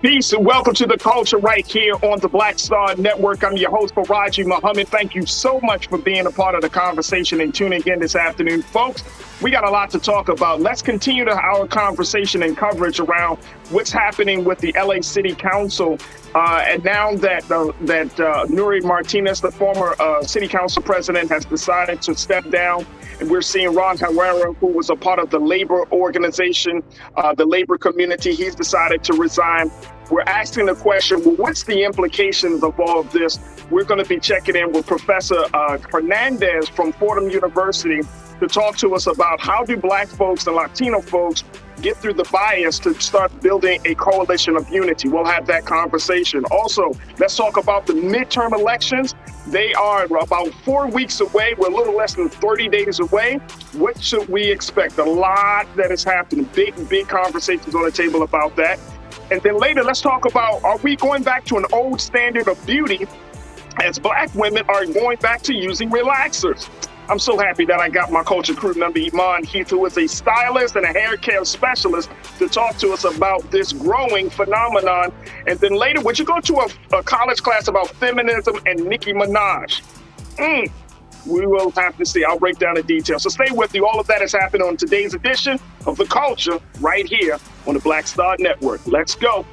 Peace and welcome to the culture right here on the Black Star Network. I'm your host, Farajii Muhammad. Thank you so much for being a part of the conversation and tuning in this afternoon, folks. We got a lot to talk about. Let's continue our conversation and coverage around what's happening with the LA City Council. And now that Nuri Martinez, the former city council president, has decided to step down, and we're seeing Ron Herrera, who was a part of the labor organization, the labor community, he's decided to resign. We're asking the question, well, what's the implications of all of this? We're going to be checking in with Professor Hernandez from Fordham University to talk to us about how do Black folks and Latino folks get through the bias to start building a coalition of unity. We'll have that conversation. Also, let's talk about the midterm elections. They are about 4 weeks away. We're a little less than 30 days away. What should we expect? A lot that is happening. Big conversations on the table about that. And then later, let's talk about, are we going back to an old standard of beauty as Black women are going back to using relaxers? I'm so happy that I got my culture crew member, Iman Heath, who is a stylist and a hair care specialist, to talk to us about this growing phenomenon. And then later, would you go to a college class about feminism and Nicki Minaj? We will have to see. I'll break down the details. So stay with you. All of that is happening on today's edition of The Culture right here on the Black Star Network. Let's go.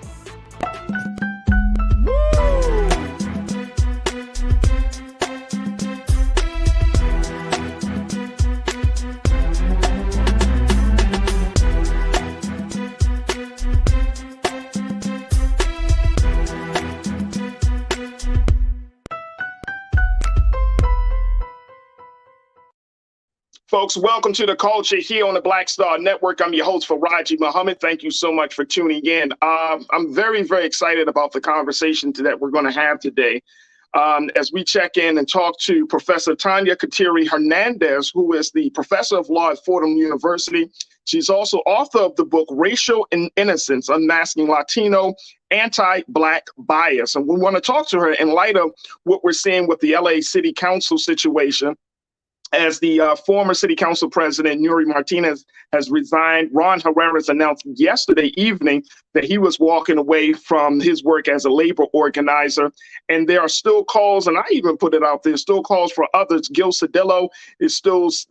Folks, welcome to the culture here on the Black Star Network. I'm your host, Farajii Muhammad. Thank you so much for tuning in. I'm very, very excited about the conversation that we're going to have today as we check in and talk to Professor Tanya Kateri Hernandez, who is the professor of law at Fordham University. She's also author of the book Racial Innocence: Unmasking Latino Anti-Black Bias. And we want to talk to her in light of what we're seeing with the LA City Council situation. As the former city council president, Nuri Martinez, has resigned, Ron Herrera announced yesterday evening that he was walking away from his work as a labor organizer. And there are still calls, and I even put it out there, still calls for others. Gil Cedillo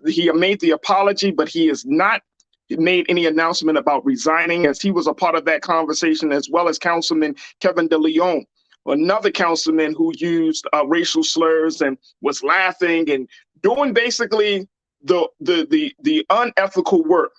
he made the apology, but he has not made any announcement about resigning, as he was a part of that conversation, as well as Councilman Kevin De Leon, another councilman who used racial slurs and was laughing and doing basically the unethical work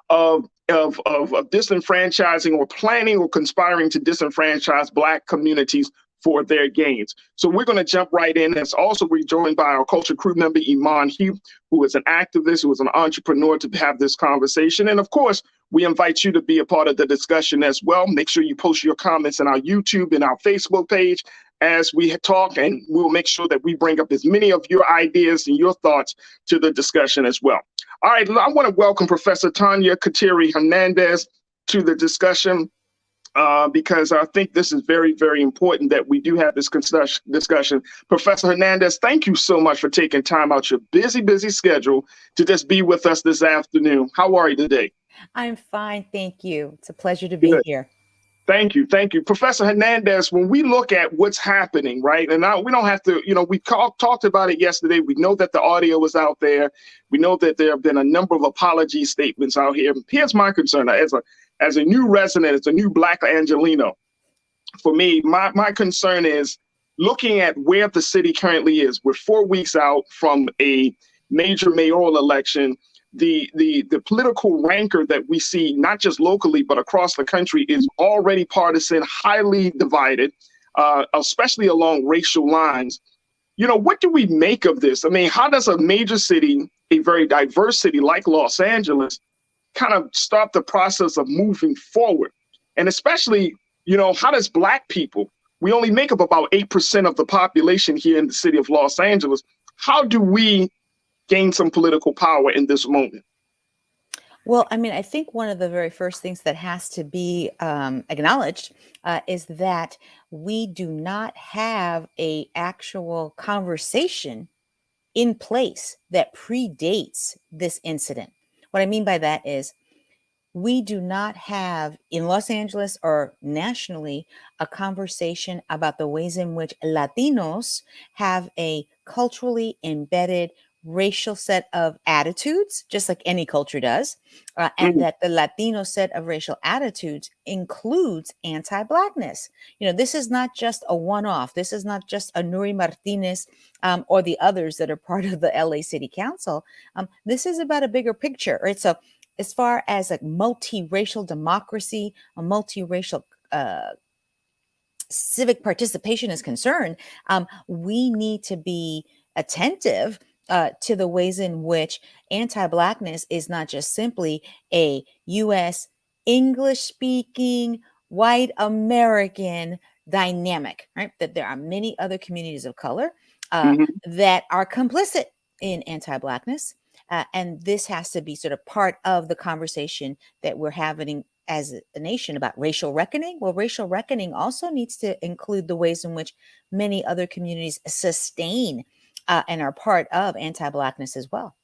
of disenfranchising or planning or conspiring to disenfranchise Black communities for their gains. So we're going to jump right in. As also we're joined by our culture crew member, Iman Heath, who is an activist, who is an entrepreneur, to have this conversation. And of course, we invite you to be a part of the discussion as well. Make sure you post your comments on our YouTube and our Facebook page as we talk, and we'll make sure that we bring up as many of your ideas and your thoughts to the discussion as well. All right, I want to welcome Professor Tanya Kateri Hernandez to the discussion because I think this is very, very important that we do have this discussion. Professor Hernandez, thank you so much for taking time out your busy schedule to just be with us this afternoon. How are you today? I'm fine, thank you. It's a pleasure to be here. Thank you. Professor Hernandez, when we look at what's happening, right, and we don't have to, we talked about it yesterday. We know that the audio was out there. We know that there have been a number of apology statements out here. Here's my concern as a new resident, as a new Black Angelino. For me, my concern is looking at where the city currently is. We're 4 weeks out from a major mayoral election. The political rancor that we see, not just locally, but across the country, is already partisan, highly divided, especially along racial lines. What do we make of this? I mean, how does a major city, a very diverse city like Los Angeles, kind of start the process of moving forward? And especially, how does Black people, we only make up about 8% of the population here in the city of Los Angeles. How do we gain some political power in this moment? Well, I mean, I think one of the very first things that has to be acknowledged is that we do not have an actual conversation in place that predates this incident. What I mean by that is we do not have in Los Angeles or nationally a conversation about the ways in which Latinos have a culturally embedded racial set of attitudes, just like any culture does, and Mm, that the Latino set of racial attitudes includes anti-Blackness. This is not just a one-off. This is not just a Nuri Martinez or the others that are part of the LA City Council. This is about a bigger picture, right? So as far as a multiracial democracy, a multiracial civic participation is concerned, we need to be attentive to the ways in which anti-Blackness is not just simply a U.S. English speaking white American dynamic, right? That there are many other communities of color mhm. that are complicit in anti-Blackness. And this has to be sort of part of the conversation that we're having as a nation about racial reckoning. Well, racial reckoning also needs to include the ways in which many other communities sustain and are part of anti-Blackness as well.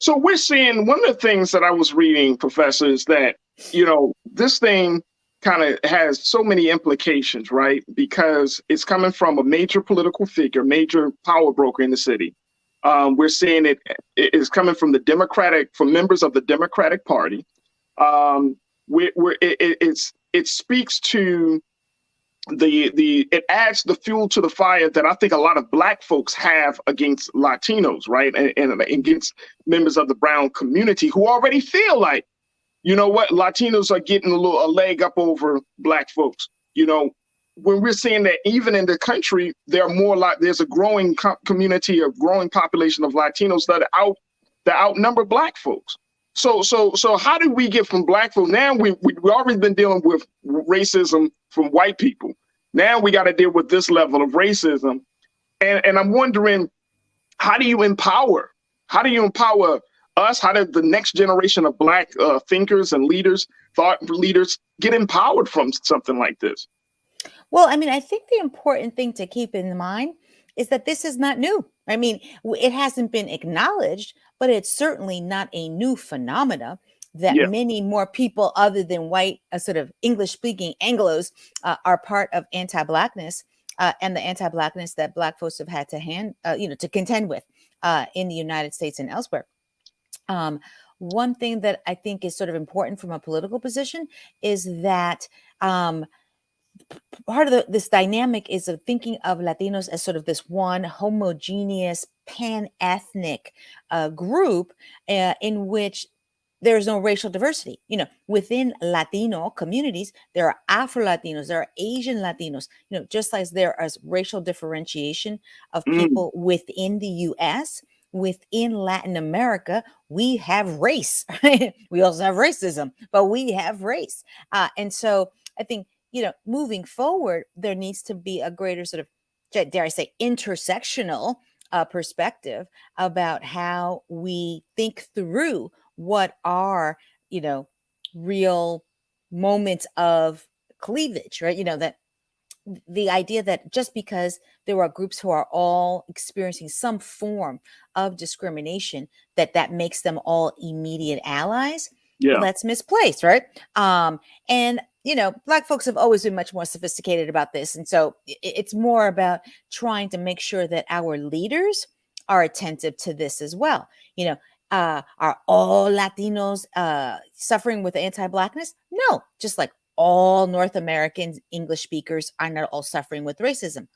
So we're seeing one of the things that I was reading, Professor, is that, this thing kind of has so many implications, right? Because it's coming from a major political figure, major power broker in the city. We're seeing it is coming from from members of the Democratic Party. Um, it speaks to it adds the fuel to the fire that I think a lot of Black folks have against Latinos, right, and against members of the brown community who already feel like, you know what, Latinos are getting a leg up over Black folks. When we're seeing that even in the country, there's a growing community, a growing population of Latinos that outnumber Black folks. So how do we get from Black folks? Now we already been dealing with racism from white people. Now we got to deal with this level of racism. And I'm wondering, how do you empower? How do you empower us? How did the next generation of Black thinkers and thought leaders get empowered from something like this? Well, I mean, I think the important thing to keep in mind is that this is not new. I mean, it hasn't been acknowledged, but it's certainly not a new phenomena that Yeah. many more people other than white, sort of English speaking Anglos are part of anti-Blackness and the anti-Blackness that Black folks have had to contend with in the United States and elsewhere. One thing that I think is sort of important from a political position is that part of this dynamic is of thinking of Latinos as sort of this one homogeneous pan-ethnic group in which there's no racial diversity. Within Latino communities, there are Afro-Latinos, there are Asian Latinos, just as there is racial differentiation of Mm, people within the US, within Latin America, we have race. We also have racism, but we have race. And so I think moving forward, there needs to be a greater sort of, dare I say, intersectional perspective about how we think through what are, real moments of cleavage, right? That the idea that just because there are groups who are all experiencing some form of discrimination, that makes them all immediate allies. Well, yeah. that's misplaced, right? And Black folks have always been much more sophisticated about this, and so it's more about trying to make sure that our leaders are attentive to this as well. Are all Latinos suffering with anti-Blackness? No, just like all North American English speakers are not all suffering with racism.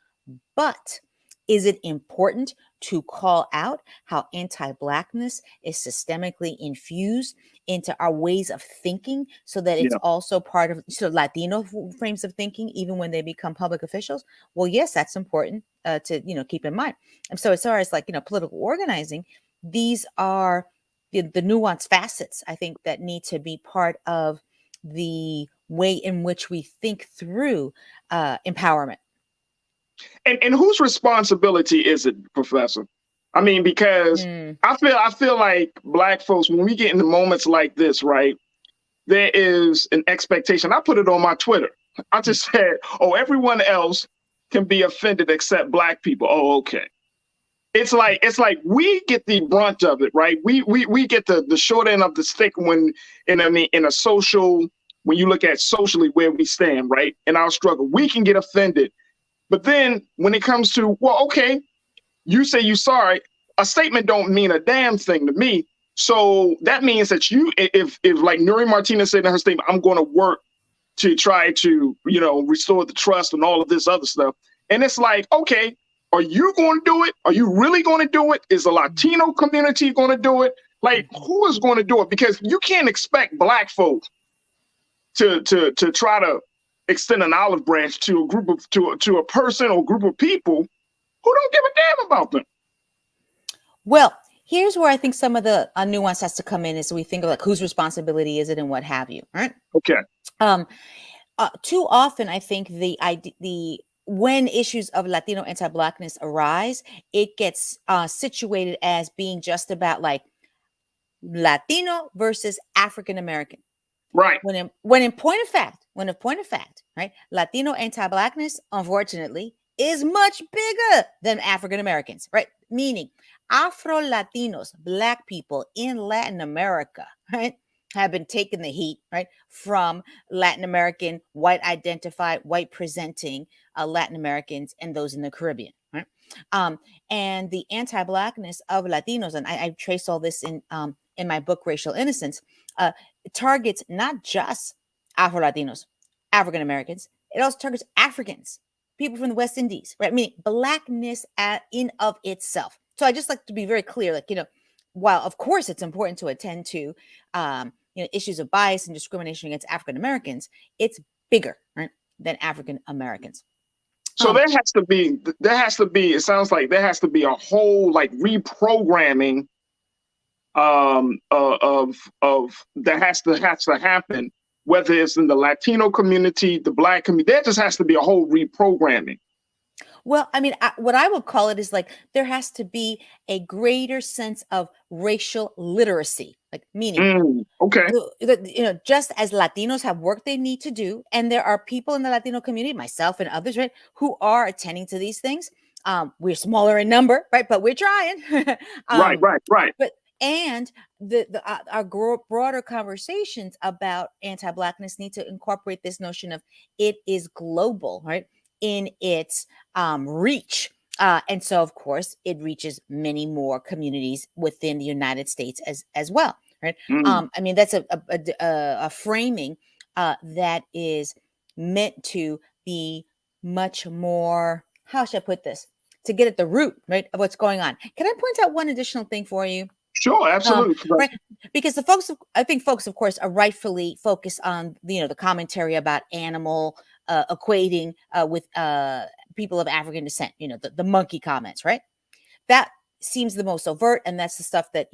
But is it important to call out how anti-Blackness is systemically infused into our ways of thinking so that it's Yeah. also part of Latino frames of thinking, even when they become public officials? Well, yes, that's important to keep in mind. And so as far as political organizing, these are the nuanced facets, I think, that need to be part of the way in which we think through empowerment. And whose responsibility is it, Professor? I mean, because Mm. I feel like Black folks, when we get into moments like this, right, there is an expectation. I put it on my Twitter. I just said, "Oh, everyone else can be offended except Black people." Oh, okay. it's like we get the brunt of it, right? We get the short end of the stick when in a social, when you look at socially where we stand, right? In our struggle, we can get offended. But then when it comes to, well, okay, you say you sorry, a statement don't mean a damn thing to me. So that means that you, if like Nuri Martinez said in her statement, I'm going to work to try to, restore the trust and all of this other stuff. And it's like, okay, are you going to do it? Are you really going to do it? Is the Latino community going to do it? Like, who is going to do it? Because you can't expect Black folks to try to extend an olive branch to a group of to a person or group of people who don't give a damn about them. Well, here's where I think some of the nuance has to come in, is we think of like whose responsibility is it and what have you, right? Okay. Too often, I think the when issues of Latino anti-Blackness arise, it gets situated as being just about like Latino versus African American. Right. When in point of fact, right, Latino anti-Blackness, unfortunately, is much bigger than African Americans, right? Meaning Afro-Latinos, Black people in Latin America, right, have been taking the heat, right, from Latin American, white identified, white presenting Latin Americans and those in the Caribbean, right? And the anti-Blackness of Latinos, and I trace all this in my book, Racial Innocence, targets not just Afro-Latinos, African Americans, it also targets Africans, people from the West Indies, right? Meaning Blackness in of itself. So I just like to be very clear, like, while of course it's important to attend to, issues of bias and discrimination against African Americans, it's bigger, right, than African Americans. So there has to be, it sounds like there has to be a whole like reprogramming of that has to happen, whether it's in the Latino community, the Black community. There just has to be a whole reprogramming. Well, I mean, what I would call it is like there has to be a greater sense of racial literacy, like meaning, okay, just as Latinos have work they need to do, and there are people in the Latino community, myself and others, right, who are attending to these things. We're smaller in number, right, but we're trying. Right. But and our broader conversations about anti-Blackness need to incorporate this notion of it is global, right, in its reach. And so, of course, it reaches many more communities within the United States as well, right? I mean, that's a framing that is meant to be much more, how should I put this, to get at the root, right, of what's going on. Can I point out one additional thing for you? Sure, absolutely. Right, because I think folks, of course, are rightfully focused on the commentary about animal equating with people of African descent. The monkey comments, right? That seems the most overt, and that's the stuff that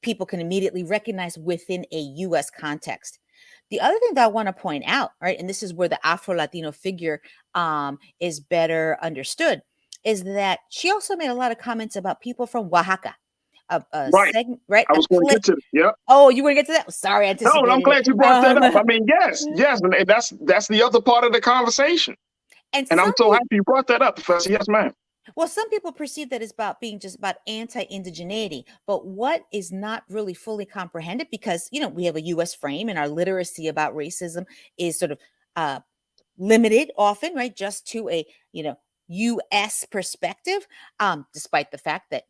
people can immediately recognize within a U.S. context. The other thing that I want to point out, right, and this is where the Afro-Latino figure is better understood, is that she also made a lot of comments about people from Oaxaca. Right. Segment, right? I was going to get to it. Yeah. Oh, you want to get to that? Sorry, I anticipated. No, I'm glad you brought that up. I mean, yes, and that's the other part of the conversation. And I'm so happy you brought that up, Professor. Yes, ma'am. Well, some people perceive that as about being just about anti-indigeneity, but what is not really fully comprehended, because we have a U.S. frame and our literacy about racism is sort of limited often, right, just to a U.S. perspective, despite the fact that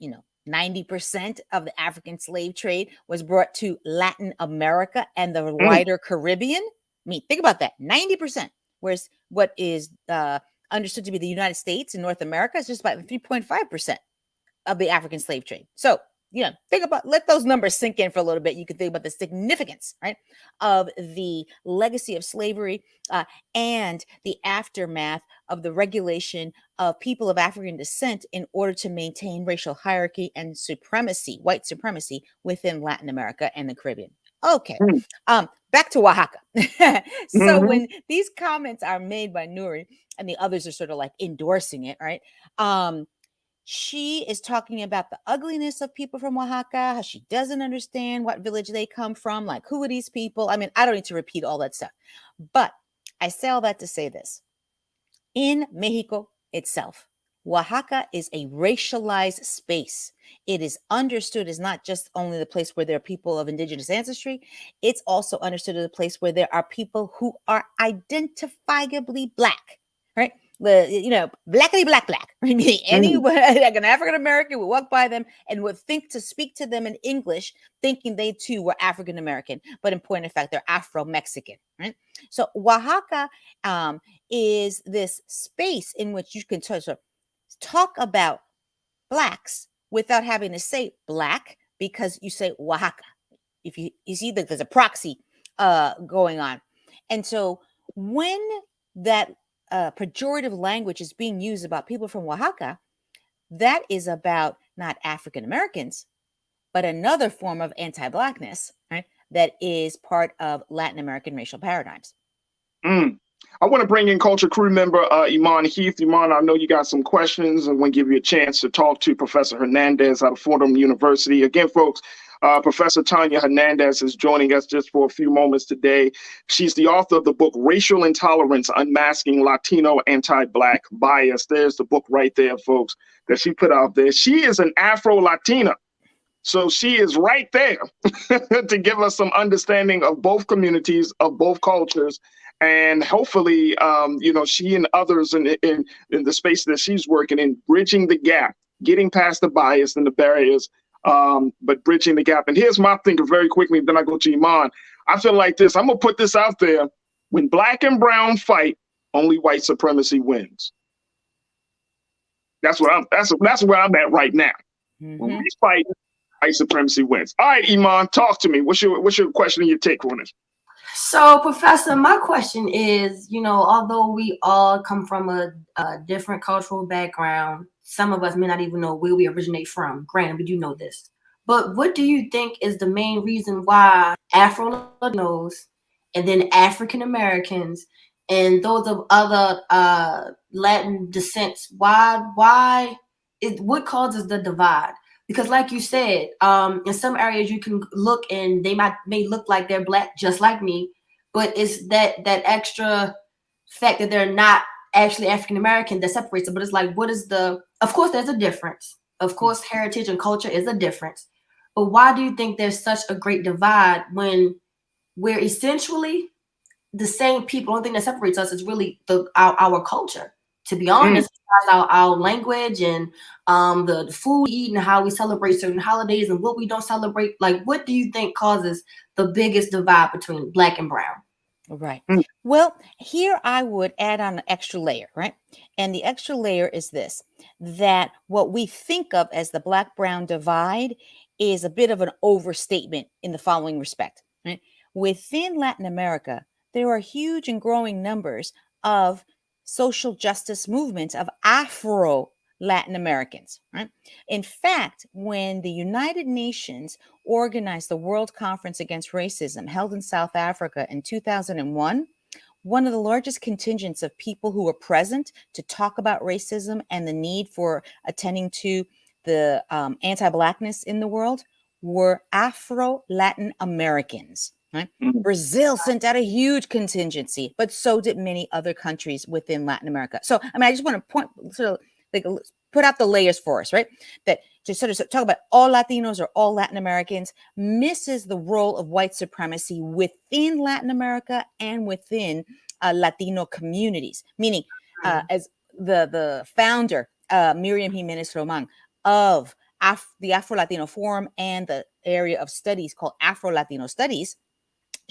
90% of the African slave trade was brought to Latin America and the wider Caribbean. I mean, think about that, 90%. Whereas what is understood to be the United States and North America is just about 3.5% of the African slave trade. So, let those numbers sink in for a little bit. You can think about the significance, right, of the legacy of slavery and the aftermath of the regulation of people of African descent in order to maintain racial hierarchy and supremacy, white supremacy within Latin America and the Caribbean. Okay. Back to Oaxaca. So when these comments are made by Nuri and the others are sort of like endorsing it, right? She is talking about the ugliness of people from Oaxaca, how she doesn't understand what village they come from, like, who are these people? I mean, I don't need to repeat all that stuff. But I say all that to say this. In Mexico itself, Oaxaca is a racialized space. It is understood as not just only the place where there are people of indigenous ancestry, it's also understood as a place where there are people who are identifiably Black, right? Blackity black, right? Meaning anyone, like an African American would walk by them and would think to speak to them in English, thinking they too were African American, but in point of fact, they're Afro-Mexican, right? So Oaxaca is this space in which you can sort of talk about Blacks without having to say Black, because you say Oaxaca. If you see that there's a proxy going on. And so when that pejorative language is being used about people from Oaxaca, that is about not African Americans, but another form of anti-Blackness, right? That is part of Latin American racial paradigms. I want to bring in culture crew member Iman Heath. Iman, I know you got some questions. I want to give you a chance to talk to Professor Hernandez out of Fordham University. Again, folks, Professor Tanya Hernandez is joining us just for a few moments today. She's the author of the book, Racial Intolerance, Unmasking Latino Anti-Black Bias. There's the book right there, folks, that she put out there. She is an Afro-Latina. So she is right there to give us some understanding of both communities, of both cultures. And hopefully, she and others in the space that she's working in, bridging the gap, getting past the bias and the barriers, but bridging the gap. And here's my thinking very quickly, then I go to Iman. I feel like this. I'm going to put this out there. When Black and brown fight, only white supremacy wins. That's where I'm at right now. When we fight, white supremacy wins. All right, Iman, talk to me. What's your question and your take on this? So, Professor, my question is, although we all come from a different cultural background, some of us may not even know where we originate from. Granted, we do know this. But what do you think is the main reason why Afro-Latinos and then African Americans and those of other Latin descents, what causes the divide? Because like you said, in some areas you can look and they may look like they're Black, just like me, but it's that extra fact that they're not actually African American that separates them. But it's like, of course there's a difference. Of course, heritage and culture is a difference. But why do you think there's such a great divide when we're essentially the same people? The only thing that separates us is really our culture. To be honest, our language and the food we eat and how we celebrate certain holidays and what we don't celebrate. Like, what do you think causes the biggest divide between Black and brown? Right. Well, here I would add on an extra layer, right? And the extra layer is this, that what we think of as the Black-brown divide is a bit of an overstatement in the following respect, right? Within Latin America, there are huge and growing numbers of social justice movements of Afro-Latin Americans, right? In fact, when the United Nations organized the World Conference Against Racism held in South Africa in 2001, one of the largest contingents of people who were present to talk about racism and the need for attending to the anti-Blackness in the world were Afro-Latin Americans. Right? Brazil sent out a huge contingency, but so did many other countries within Latin America. So, I just want to put out the layers for us, right? That to sort of talk about all Latinos or all Latin Americans misses the role of white supremacy within Latin America and within Latino communities. Meaning, as the founder, Miriam Jimenez Roman, of the Afro-Latino Forum and the area of studies called Afro-Latino Studies,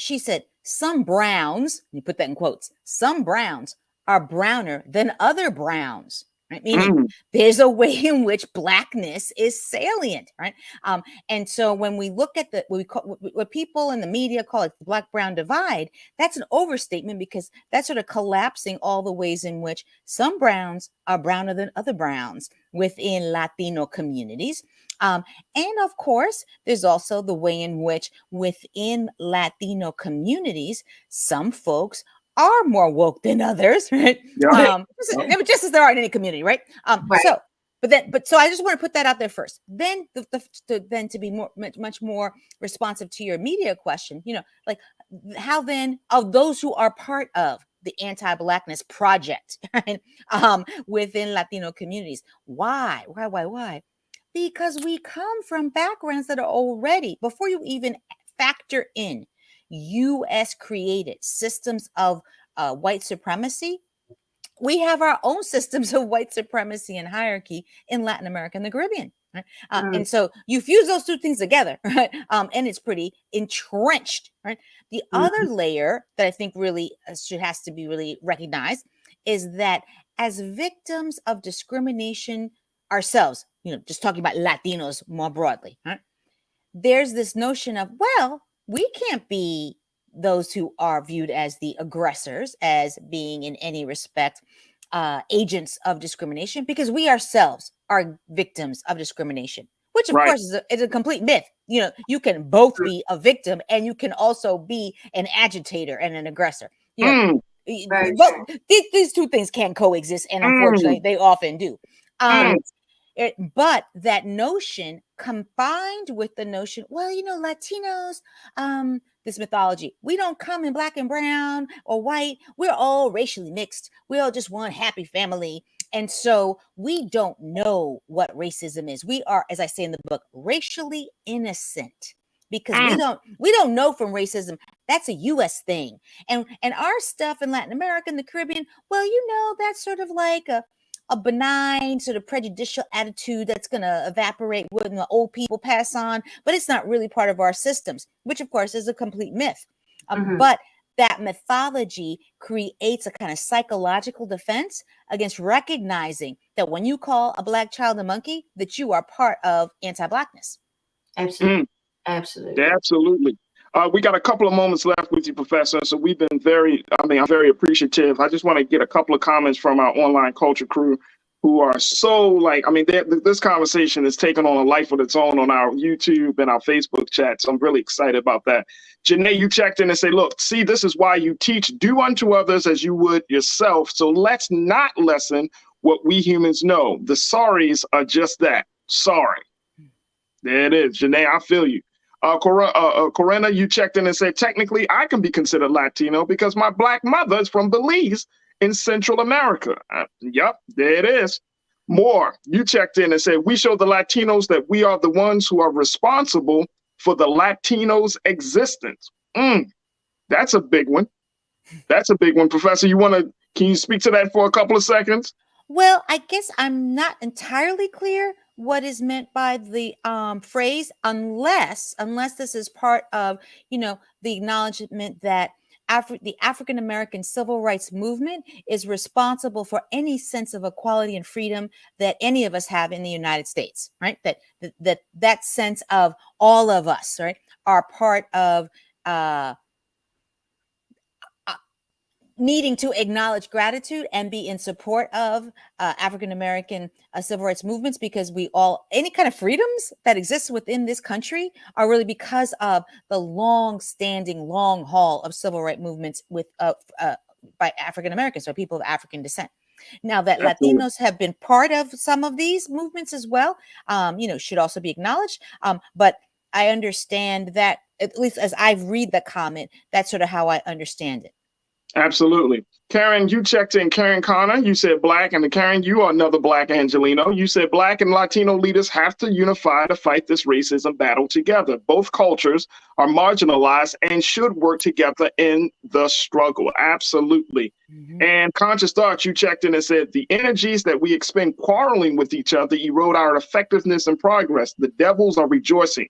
she said, some browns, you put that in quotes, some browns are browner than other browns, right? Meaning there's a way in which Blackness is salient, right? And so when we look at what people in the media call it the Black-brown divide, that's an overstatement because that's sort of collapsing all the ways in which some browns are browner than other browns within Latino communities. And of course, there's also the way in which within Latino communities, some folks are more woke than others, right? Just as there are in any community, right? Right. So I just want to put that out there first. Then, then to be much more responsive to your media question, like how then of those who are part of the anti-Blackness project, right? Within Latino communities. Why? Because we come from backgrounds that are already, before you even factor in U.S. created systems of white supremacy, we have our own systems of white supremacy and hierarchy in Latin America and the Caribbean. Right? And so you fuse those two things together, right? And it's pretty entrenched. Right? The other layer that I think really has to be really recognized is that as victims of discrimination ourselves, just talking about Latinos more broadly, right? There's this notion of, well, we can't be those who are viewed as the aggressors, as being in any respect agents of discrimination, because we ourselves are victims of discrimination, which of course is a complete myth. You can both be a victim and you can also be an agitator and an aggressor. But these two things can coexist, and unfortunately they often do. But that notion combined with the notion, well, Latinos, this mythology, we don't come in black and brown or white. We're all racially mixed. We all just one happy family. And so we don't know what racism is. We are, as I say in the book, racially innocent because we don't know from racism. That's a U.S. thing. And our stuff in Latin America and the Caribbean, well, that's sort of like a benign sort of prejudicial attitude that's going to evaporate when the old people pass on, but it's not really part of our systems, which of course is a complete myth. But that mythology creates a kind of psychological defense against recognizing that when you call a black child a monkey, that you are part of anti-Blackness. Absolutely. Absolutely. We got a couple of moments left with you, Professor. So we've been I'm very appreciative. I just want to get a couple of comments from our online culture crew who are so this conversation is taking on a life of its own on our YouTube and our Facebook chat. So I'm really excited about that. Janae, you checked in and say, look, see, this is why you teach do unto others as you would yourself. So let's not lessen what we humans know. The sorries are just that. Sorry. There it is. Janae, I feel you. Corinna, you checked in and said, technically, I can be considered Latino because my black mother is from Belize in Central America. Yep, there it is. More, you checked in and said, we show the Latinos that we are the ones who are responsible for the Latinos' existence. That's a big one. That's a big one. Professor, can you speak to that for a couple of seconds? Well, I guess I'm not entirely clear what is meant by the phrase, unless this is part of, the acknowledgement that the African American civil rights movement is responsible for any sense of equality and freedom that any of us have in the United States, right? That sense of all of us, right, are part of needing to acknowledge gratitude and be in support of African-American civil rights movements, because any kind of freedoms that exist within this country are really because of the long-standing, long haul of civil rights movements by African-Americans or people of African descent. Now that Absolutely. Latinos have been part of some of these movements as well, should also be acknowledged. But I understand that, at least as I read the comment, that's sort of how I understand it. Absolutely. Karen, you checked in. Karen Connor, you said black, and Karen, you are another black Angelino. You said black and Latino leaders have to unify to fight this racism battle together. Both cultures are marginalized and should work together in the struggle. Absolutely. Mm-hmm. And Conscious Thoughts, you checked in and said the energies that we expend quarreling with each other erode our effectiveness and progress. The devils are rejoicing.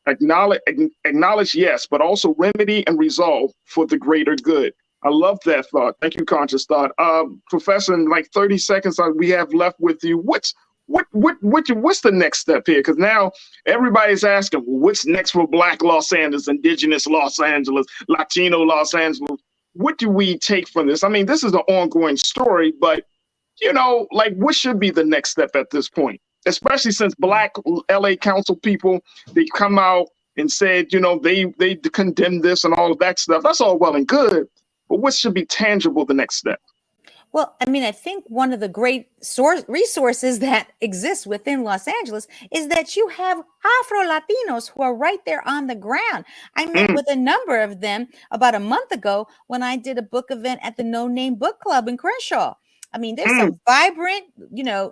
Acknowledge, yes, but also remedy and resolve for the greater good. I love that thought. Thank you, Conscious Thought. Professor, in like 30 seconds we have left with you, what's the next step here? Because now everybody's asking, well, what's next for Black Los Angeles, Indigenous Los Angeles, Latino Los Angeles? What do we take from this? I mean, this is an ongoing story, but, what should be the next step at this point? Especially since Black LA Council people, they come out and said, they condemn this and all of that stuff. That's all well and good. But what should be tangible the next step? Well, I mean, I think one of the great resources that exists within Los Angeles is that you have Afro-Latinos who are right there on the ground. I met with a number of them about a month ago when I did a book event at the No Name Book Club in Crenshaw. I mean, there's some vibrant,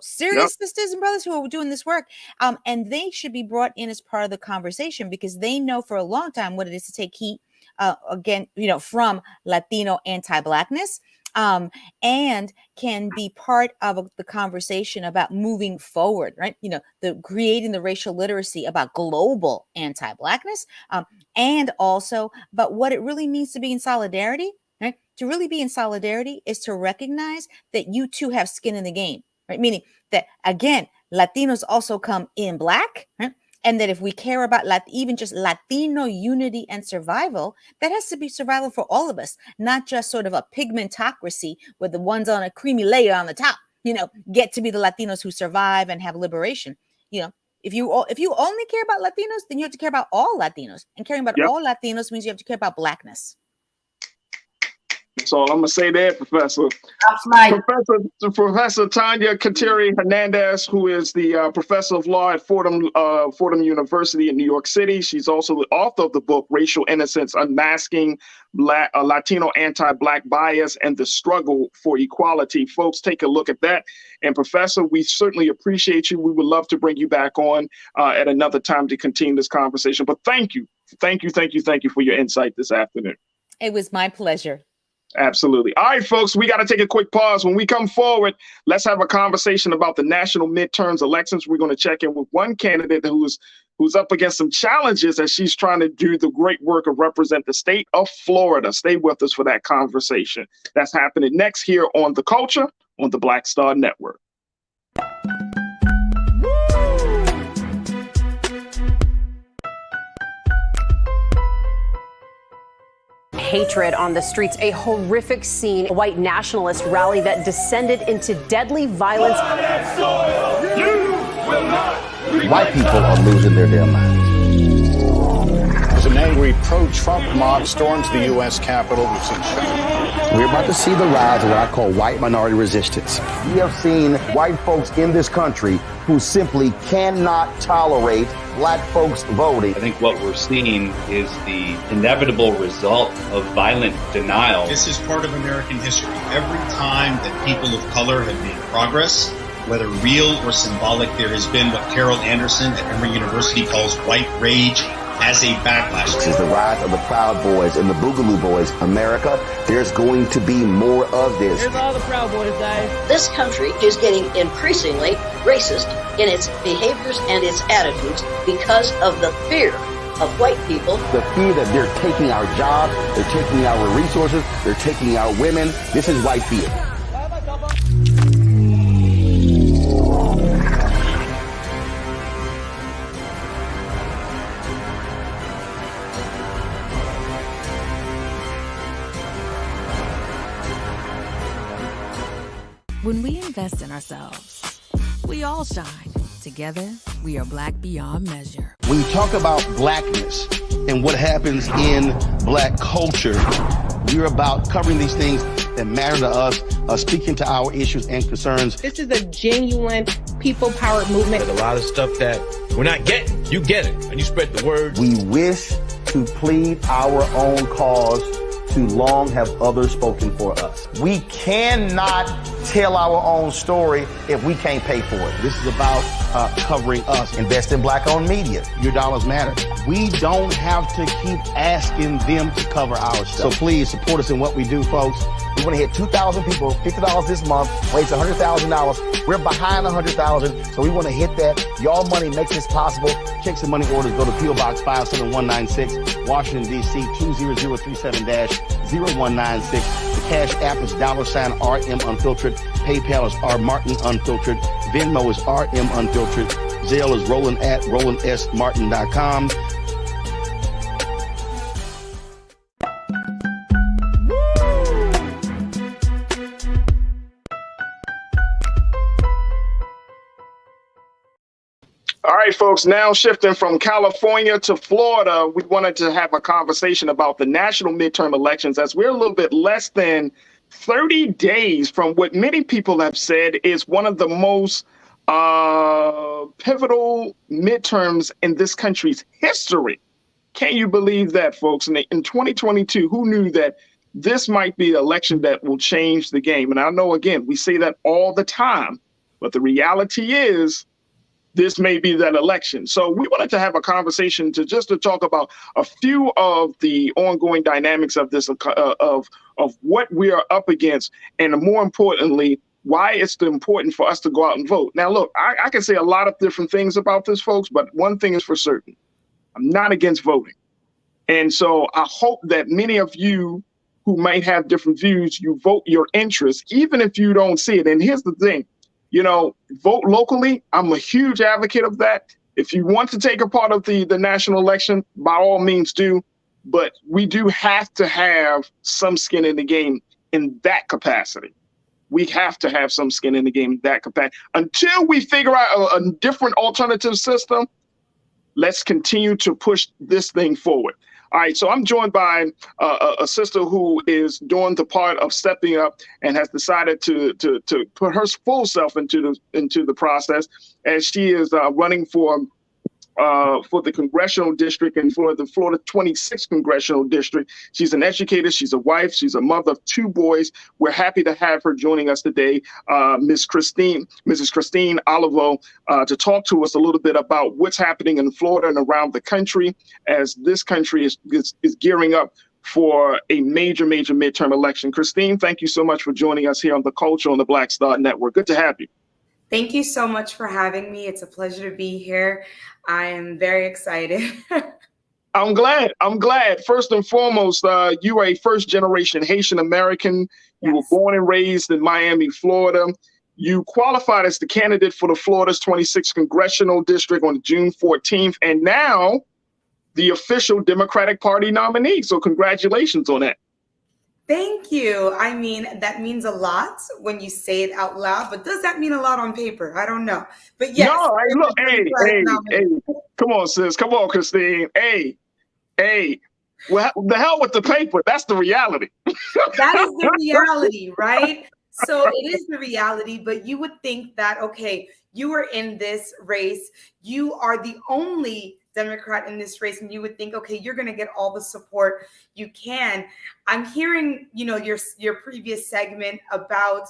serious sisters and brothers who are doing this work. And they should be brought in as part of the conversation because they know for a long time what it is to take heat, from Latino anti-Blackness. And can be part of the conversation about moving forward, right? Creating the racial literacy about global anti-Blackness, and also about what it really means to be in solidarity, right? To really be in solidarity is to recognize that you too have skin in the game, right? Meaning that, again, Latinos also come in Black, right? And that if we care about even just Latino unity and survival, that has to be survival for all of us, not just sort of a pigmentocracy where the ones on a creamy layer on the top, get to be the Latinos who survive and have liberation. If you only care about Latinos, then you have to care about all Latinos. And caring about all Latinos means you have to care about Blackness. That's all I'm gonna say there, Professor. Professor Tanya Kateri Hernandez, who is the professor of law at Fordham University in New York City. She's also the author of the book Racial Innocence: Unmasking Latino Anti-Black Bias and the Struggle for Equality. Folks, take a look at that. And Professor, we certainly appreciate you. We would love to bring you back on at another time to continue this conversation. But thank you for your insight this afternoon. It was my pleasure. Absolutely. All right, folks, we got to take a quick pause. When we come forward, let's have a conversation about the national midterms elections. We're going to check in with one candidate who's up against some challenges as she's trying to do the great work of represent the state of Florida. Stay with us for that conversation. That's happening next here on The Culture on the Black Star Network. Hatred on the streets, a horrific scene, a white nationalist rally that descended into deadly violence. White people are losing their damn minds. As an angry pro-Trump mob storms the U.S. Capitol, we've seen shots. We're about to see the rise of what I call white minority resistance. We have seen white folks in this country who simply cannot tolerate black folks voting. I think what we're seeing is the inevitable result of violent denial. This is part of American history. Every time that people of color have made progress, whether real or symbolic, there has been what Carol Anderson at Emory University calls white rage as a backlash. This is the rise of the Proud Boys and the Boogaloo Boys. America, there's going to be more of this. Here's all the Proud Boys, guys. This country is getting increasingly racist in its behaviors and its attitudes because of the fear of white people. The fear that they're taking our jobs, they're taking our resources, they're taking our women. This is white fear. When we invest in ourselves, we all shine. Together, we are black beyond measure. When you talk about blackness and what happens in black culture, we're about covering these things that matter to us, speaking to our issues and concerns. This is a genuine people-powered movement. There's a lot of stuff that we're not getting. You get it, and you spread the word. We wish to plead our own cause. Too long have others spoken for us. We cannot tell our own story if we can't pay for it. This is about covering us. Invest in black-owned media. Your dollars matter. We don't have to keep asking them to cover our stuff. So please support us in what we do, folks. We want to hit 2,000 people, $50 this month, raise $100,000. We're behind 100,000, so we want to hit that. Y'all money makes this possible. Checks and money orders go to P.O. Box 57196, Washington, D.C. 20037-0196. The Cash App is $RM Unfiltered. PayPal is R Martin Unfiltered. Venmo is RM Unfiltered. Zelle is Roland at RolandSMartin.com. All right, folks, now shifting from California to Florida, we wanted to have a conversation about the national midterm elections as we're a little bit less than 30 days from what many people have said is one of the most pivotal midterms in this country's history. Can you believe that, folks? And in 2022, who knew that this might be an election that will change the game? And I know, again, we say that all the time, but the reality is this may be that election. So we wanted to have a conversation to talk about a few of the ongoing dynamics of this, of what we are up against, and more importantly, why it's important for us to go out and vote. Now, look, I can say a lot of different things about this, folks, but one thing is for certain. I'm not against voting. And so I hope that many of you who might have different views, you vote your interest, even if you don't see it. And here's the thing, vote locally. I'm a huge advocate of that. If you want to take a part of the national election, by all means do. But we do have to have some skin in the game in that capacity. We have to have some skin in the game in that capacity. Until we figure out a different alternative system, let's continue to push this thing forward. All right, so I'm joined by a sister who is doing the part of stepping up and has decided to put her full self into the process, as she is running for the Congressional District and for the Florida 26th Congressional District. She's an educator, she's a wife, she's a mother of 2 boys. We're happy to have her joining us today, Mrs. Christine Olivo, to talk to us a little bit about what's happening in Florida and around the country, as this country is gearing up for a major midterm election. Christine, thank you so much for joining us here on The Culture on the Black Star Network. Good to have you. Thank you so much for having me. It's a pleasure to be here. I am very excited. I'm glad. First and foremost, you are a first-generation Haitian American. You were born and raised in Miami, Florida. You qualified as the candidate for the Florida's 26th Congressional District on June 14th, and now the official Democratic Party nominee. So congratulations on that. Thank you. I mean, that means a lot when you say it out loud, but does that mean a lot on paper? I don't know. But yes. No, hey, come on, sis. Come on, Christine. Hey. Well, the hell with the paper. That's the reality. That is the reality, right? So it is the reality, but you would think that, okay, you are in this race. You are the only Democrat in this race, and you would think, okay, you're going to get all the support you can. I'm hearing, your previous segment about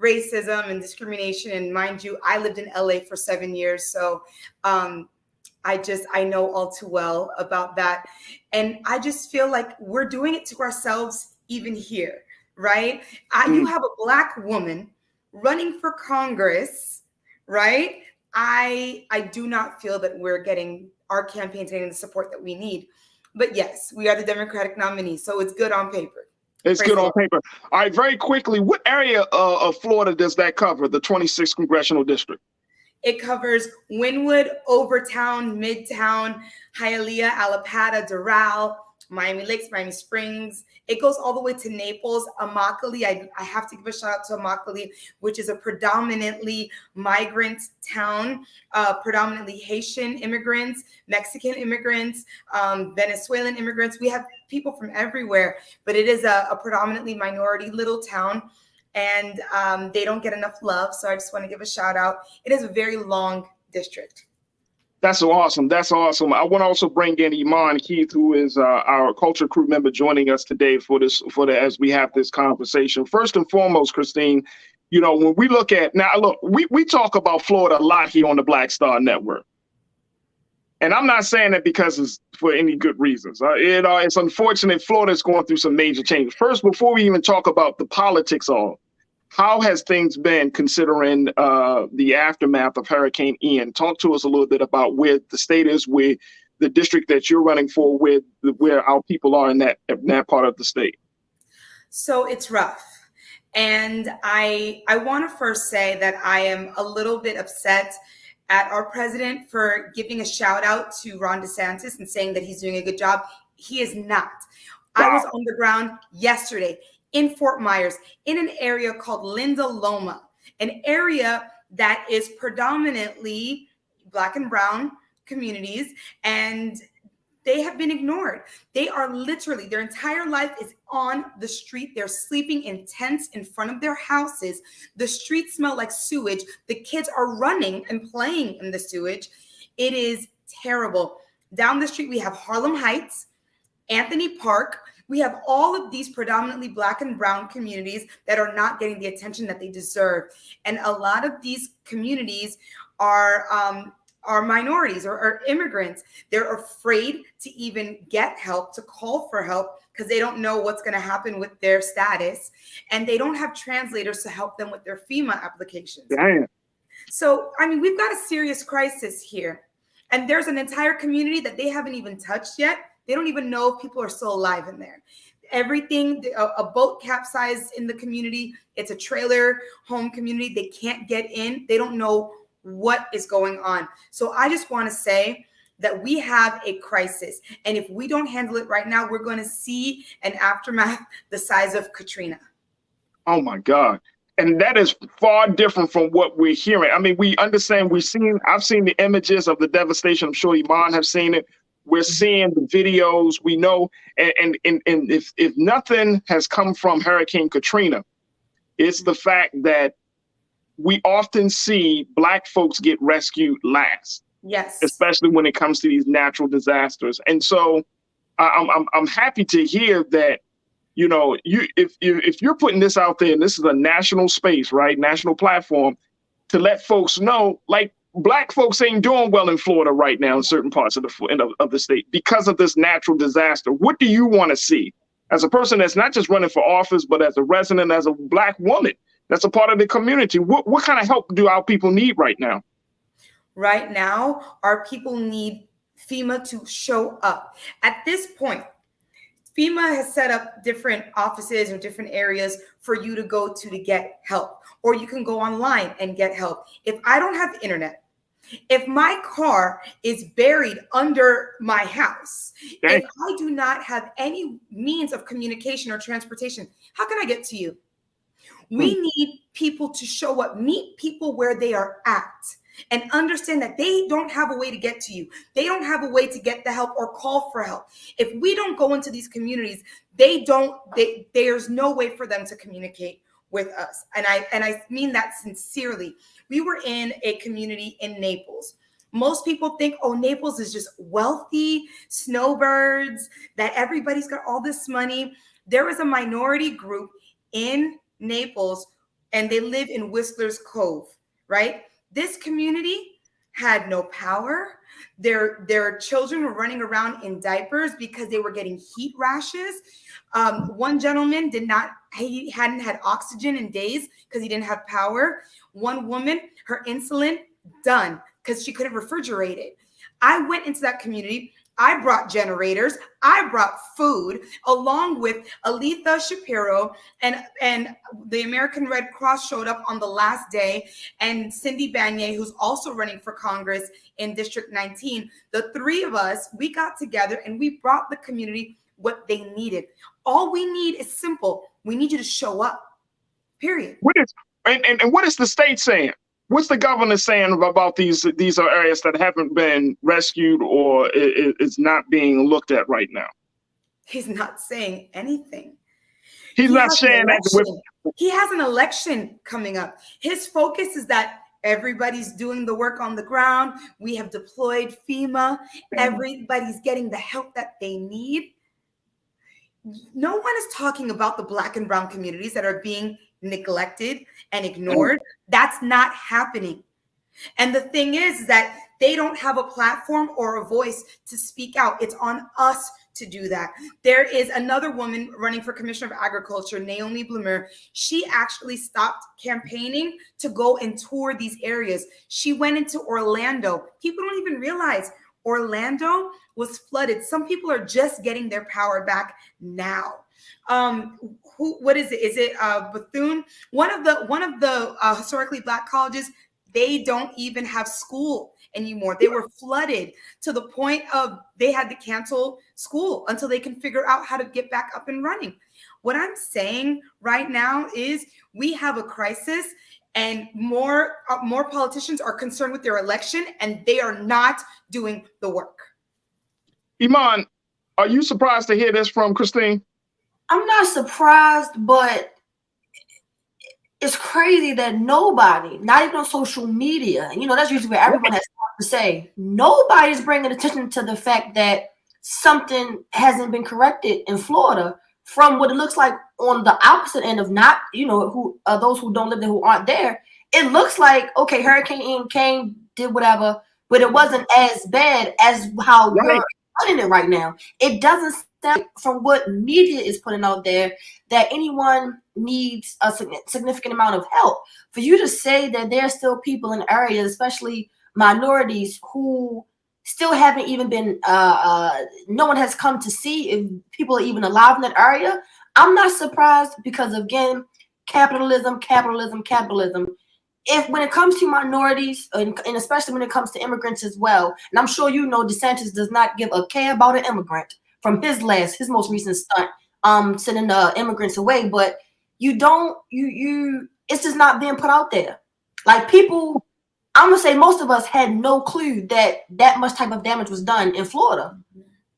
racism and discrimination, and mind you, I lived in LA for 7 years, so I know all too well about that, and I just feel like we're doing it to ourselves even here, right? You have a Black woman running for Congress, right? I do not feel that we're getting our campaigns getting the support that we need. But yes, we are the Democratic nominee, so it's good on paper. It's good on paper. All right, very quickly, what area of Florida does that cover, the 26th Congressional District? It covers Wynwood, Overtown, Midtown, Hialeah, Allapattah, Doral, Miami Lakes, Miami Springs. It goes all the way to Naples, Immokalee. I have to give a shout out to Immokalee, which is a predominantly migrant town, predominantly Haitian immigrants, Mexican immigrants, Venezuelan immigrants. We have people from everywhere, but it is a predominantly minority little town, and they don't get enough love. So I just want to give a shout out. It is a very long district. That's awesome. I want to also bring in Iman Keith, who is our culture crew member, joining us today as we have this conversation. First and foremost, Christine, when we look at we talk about Florida a lot here on the Black Star Network. And I'm not saying that because it's for any good reasons. It's unfortunate Florida is going through some major change. First, before we even talk about the politics of how has things been considering the aftermath of Hurricane Ian? Talk to us a little bit about where the state is, where the district that you're running for, where our people are in that part of the state. So it's rough. And I want to first say that I am a little bit upset at our president for giving a shout out to Ron DeSantis and saying that he's doing a good job. He is not. Wow. I was on the ground yesterday in Fort Myers, in an area called Linda Loma, an area that is predominantly Black and brown communities. And They have been ignored. They are literally, their entire life is on the street. They're sleeping in tents in front of their houses. The streets smell like sewage. The kids are running and playing in the sewage. It is terrible. Down the street, we have Harlem Heights, Anthony Park. We have all of these predominantly Black and brown communities that are not getting the attention that they deserve. And a lot of these communities are minorities or immigrants. They're afraid to even get help, to call for help, because they don't know what's going to happen with their status. And they don't have translators to help them with their FEMA applications. Damn. So, I mean, we've got a serious crisis here. And there's an entire community that they haven't even touched yet. They don't even know if people are still alive in there. Everything, a boat capsized in the community. It's a trailer home community. They can't get in. They don't know what is going on. So I just want to say that we have a crisis. And if we don't handle it right now, we're going to see an aftermath the size of Katrina. Oh my God. And that is far different from what we're hearing. I mean, we understand, I've seen the images of the devastation. I'm sure Iman have seen it. We're seeing the videos, we know. And if nothing has come from Hurricane Katrina, it's the fact that we often see Black folks get rescued last. Yes. Especially when it comes to these natural disasters. And so I'm happy to hear that, you know, if you're putting this out there, and this is a national space, right? National platform, to let folks know, like, Black folks ain't doing well in Florida right now in certain parts of the state because of this natural disaster. What do you want to see as a person that's not just running for office, but as a resident, as a Black woman that's a part of the community? What kind of help do our people need right now? Right now, our people need FEMA to show up. At this point, FEMA has set up different offices or different areas for you to go to get help, or you can go online and get help. If I don't have internet, if my car is buried under my house, if I do not have any means of communication or transportation, how can I get to you? We need people to show up, meet people where they are at, and understand that they don't have a way to get to you. They don't have a way to get the help or call for help. If we don't go into these communities, there's no way for them to communicate with us. And I mean that sincerely. We were in a community in Naples. Most people think, oh, Naples is just wealthy snowbirds, that everybody's got all this money. There is a minority group in Naples, and they live in Whistler's Cove, right? This community had no power. Their children were running around in diapers because they were getting heat rashes. One gentleman he hadn't had oxygen in days because he didn't have power. One woman, her insulin done because she couldn't refrigerate it. I went into that community. I brought generators. I brought food along with Aletha Shapiro, and the American Red Cross showed up on the last day, and Cindy Banyai, who's also running for Congress in District 19. The three of us, we got together and we brought the community what they needed. All we need is simple. We need you to show up, period. What is the state saying? What's the governor saying about these are areas that haven't been rescued or is not being looked at right now? He's not saying anything. He's not saying that. He has an election coming up. His focus is that everybody's doing the work on the ground. We have deployed FEMA. Everybody's getting the help that they need. No one is talking about the Black and brown communities that are being neglected and ignored. That's not happening. And the thing is that they don't have a platform or a voice to speak out. It's on us to do that. There is another woman running for Commissioner of Agriculture, Naomi Blumer. She actually stopped campaigning to go and tour these areas. She went into Orlando. People don't even realize Orlando was flooded. Some people are just getting their power back now. What is it? Is it Bethune? One of the historically Black colleges, they don't even have school anymore. They were flooded to the point of they had to cancel school until they can figure out how to get back up and running. What I'm saying right now is we have a crisis, and more politicians are concerned with their election, and they are not doing the work. Iman, are you surprised to hear this from Christine? I'm not surprised, but it's crazy that nobody, not even on social media, you know, that's usually where everyone has stuff to say. Nobody's bringing attention to the fact that something hasn't been corrected in Florida from what it looks like on the opposite end of not, you know, who those who don't live there, who aren't there. It looks like, okay, Hurricane Ian came, did whatever, but it wasn't as bad as how you're putting it right now. It doesn't sound from what media is putting out there that anyone needs a significant amount of help. For you to say that there are still people in areas, especially minorities, who still haven't even been, no one has come to see if people are even alive in that area. I'm not surprised because, again, capitalism. If when it comes to minorities, and especially when it comes to immigrants as well, and I'm sure you know DeSantis does not give a care about an immigrant from his most recent stunt, sending immigrants away, but it's just not being put out there. Like, people, I'm gonna say most of us had no clue that much type of damage was done in Florida.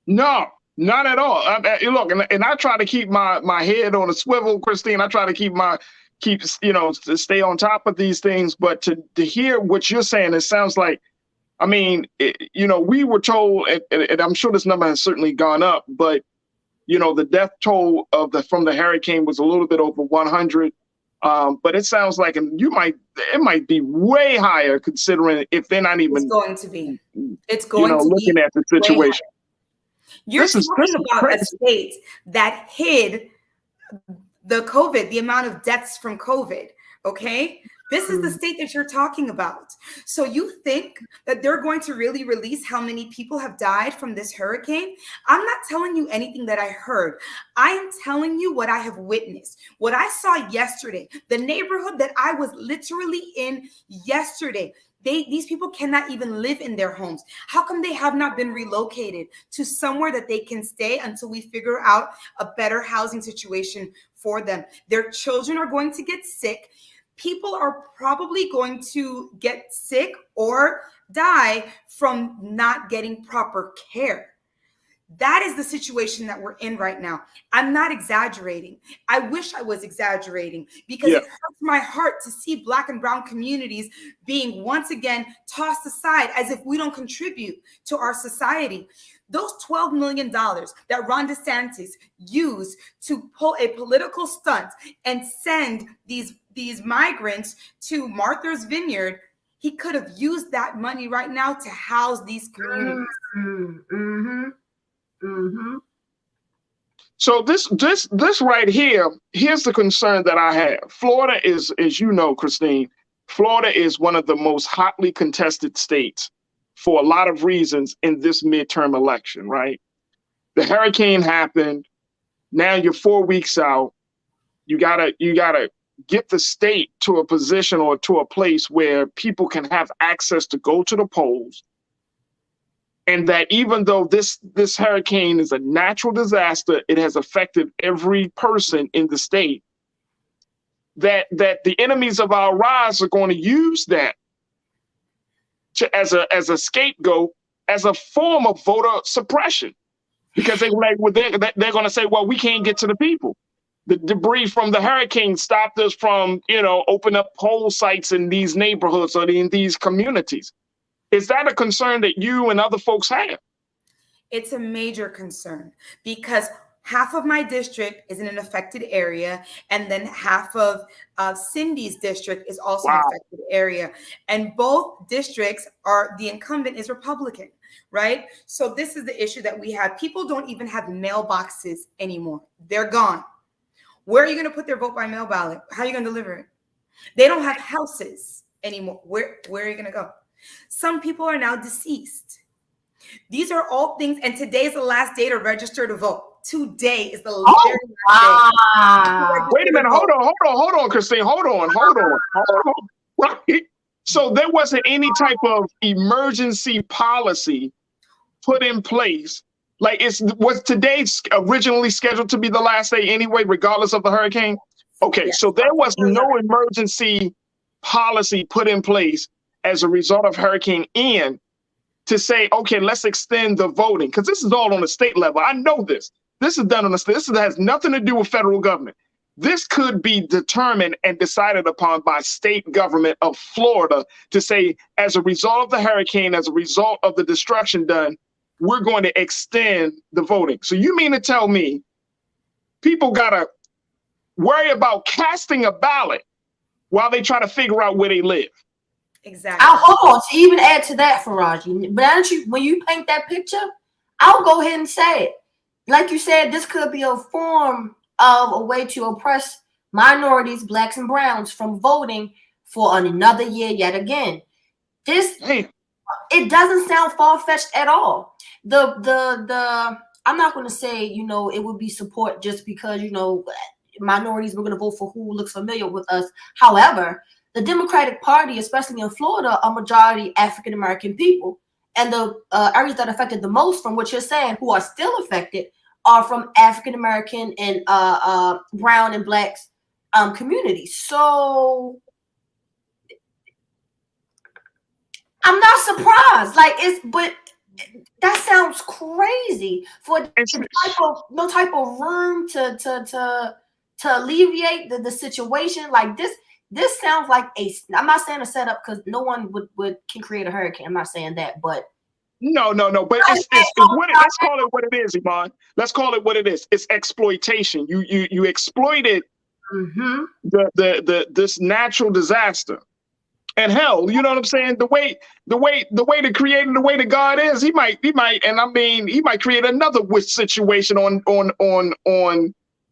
No, not at all. Look, and I try to keep my head on a swivel, Christine. I try to keep to stay on top of these things. But to hear what you're saying, it sounds like, I mean, we were told, and I'm sure this number has certainly gone up, but the death toll from the hurricane was a little bit over 100. But it sounds like it might be way higher, considering if they're not even. It's going to be looking at the situation. You're talking about a state that hid the amount of deaths from COVID. Okay, this is the state that you're talking about. So you think that they're going to really release how many people have died from this hurricane? I'm not telling you anything that I heard. I am telling you what I have witnessed, what I saw yesterday, the neighborhood that I was literally in yesterday. These people cannot even live in their homes. How come they have not been relocated to somewhere that they can stay until we figure out a better housing situation for them? Their children are going to get sick. People are probably going to get sick or die from not getting proper care. That is the situation that we're in right now. I'm not exaggerating. I wish I was exaggerating, because it hurts my heart to see Black and brown communities being once again tossed aside as if we don't contribute to our society. Those $12 million that Ron DeSantis used to pull a political stunt and send these migrants to Martha's Vineyard, he could have used that money right now to house these communities. So this right here, here's the concern that I have. Florida is, as you know, Christine, Florida is one of the most hotly contested states for a lot of reasons in this midterm election, right? The hurricane happened. Now you're 4 weeks out. You gotta get the state to a position or to a place where people can have access to go to the polls. And that even though this hurricane is a natural disaster, it has affected every person in the state, that the enemies of our rise are going to use that as a scapegoat, as a form of voter suppression, because they're going to say, well, we can't get to the people. The debris from the hurricane stopped us from, open up poll sites in these neighborhoods or in these communities. Is that a concern that you and other folks have? It's a major concern, because half of my district is in an affected area, and then half of Cindy's district is also an affected area. And both districts the incumbent is Republican, right? So this is the issue that we have. People don't even have mailboxes anymore. They're gone. Where are you going to put their vote by mail ballot? How are you going to deliver it? They don't have houses anymore. Where are you going to go? Some people are now deceased. These are all things, and today is the last day to register to vote. Today is the last day. Wait a minute, hold on, Christine, hold on. Right. So there wasn't any type of emergency policy put in place. Like, was today originally scheduled to be the last day anyway, regardless of the hurricane? Okay, so there was no emergency policy put in place as a result of Hurricane Ian to say, okay, let's extend the voting, because this is all on the state level. I know this. This is done on the state. This has nothing to do with federal government. This could be determined and decided upon by state government of Florida to say, as a result of the hurricane, as a result of the destruction done, we're going to extend the voting. So you mean to tell me people got to worry about casting a ballot while they try to figure out where they live? Exactly. Hold on, to even add to that, Farajii, but when you paint that picture, I'll go ahead and say it. Like you said, this could be a form of a way to oppress minorities, blacks and browns, from voting for another year yet again. It doesn't sound far-fetched at all. I'm not going to say, it would be support just because, minorities were going to vote for who looks familiar with us. However, the Democratic Party, especially in Florida, are majority African-American people. And the areas that are affected the most, from what you're saying, who are still affected, are from African-American and brown and blacks communities. So I'm not surprised. But that sounds crazy for no type of room to alleviate the situation. Like this sounds like I'm not saying a setup, because no one can create a hurricane. I'm not saying that, but no. But let's call it what it is, Iman. Let's call it what it is. It's exploitation. You exploited this natural disaster. And hell, you know what I'm saying? The way the creator, the way the God is, he might, and I mean, he might create another situation on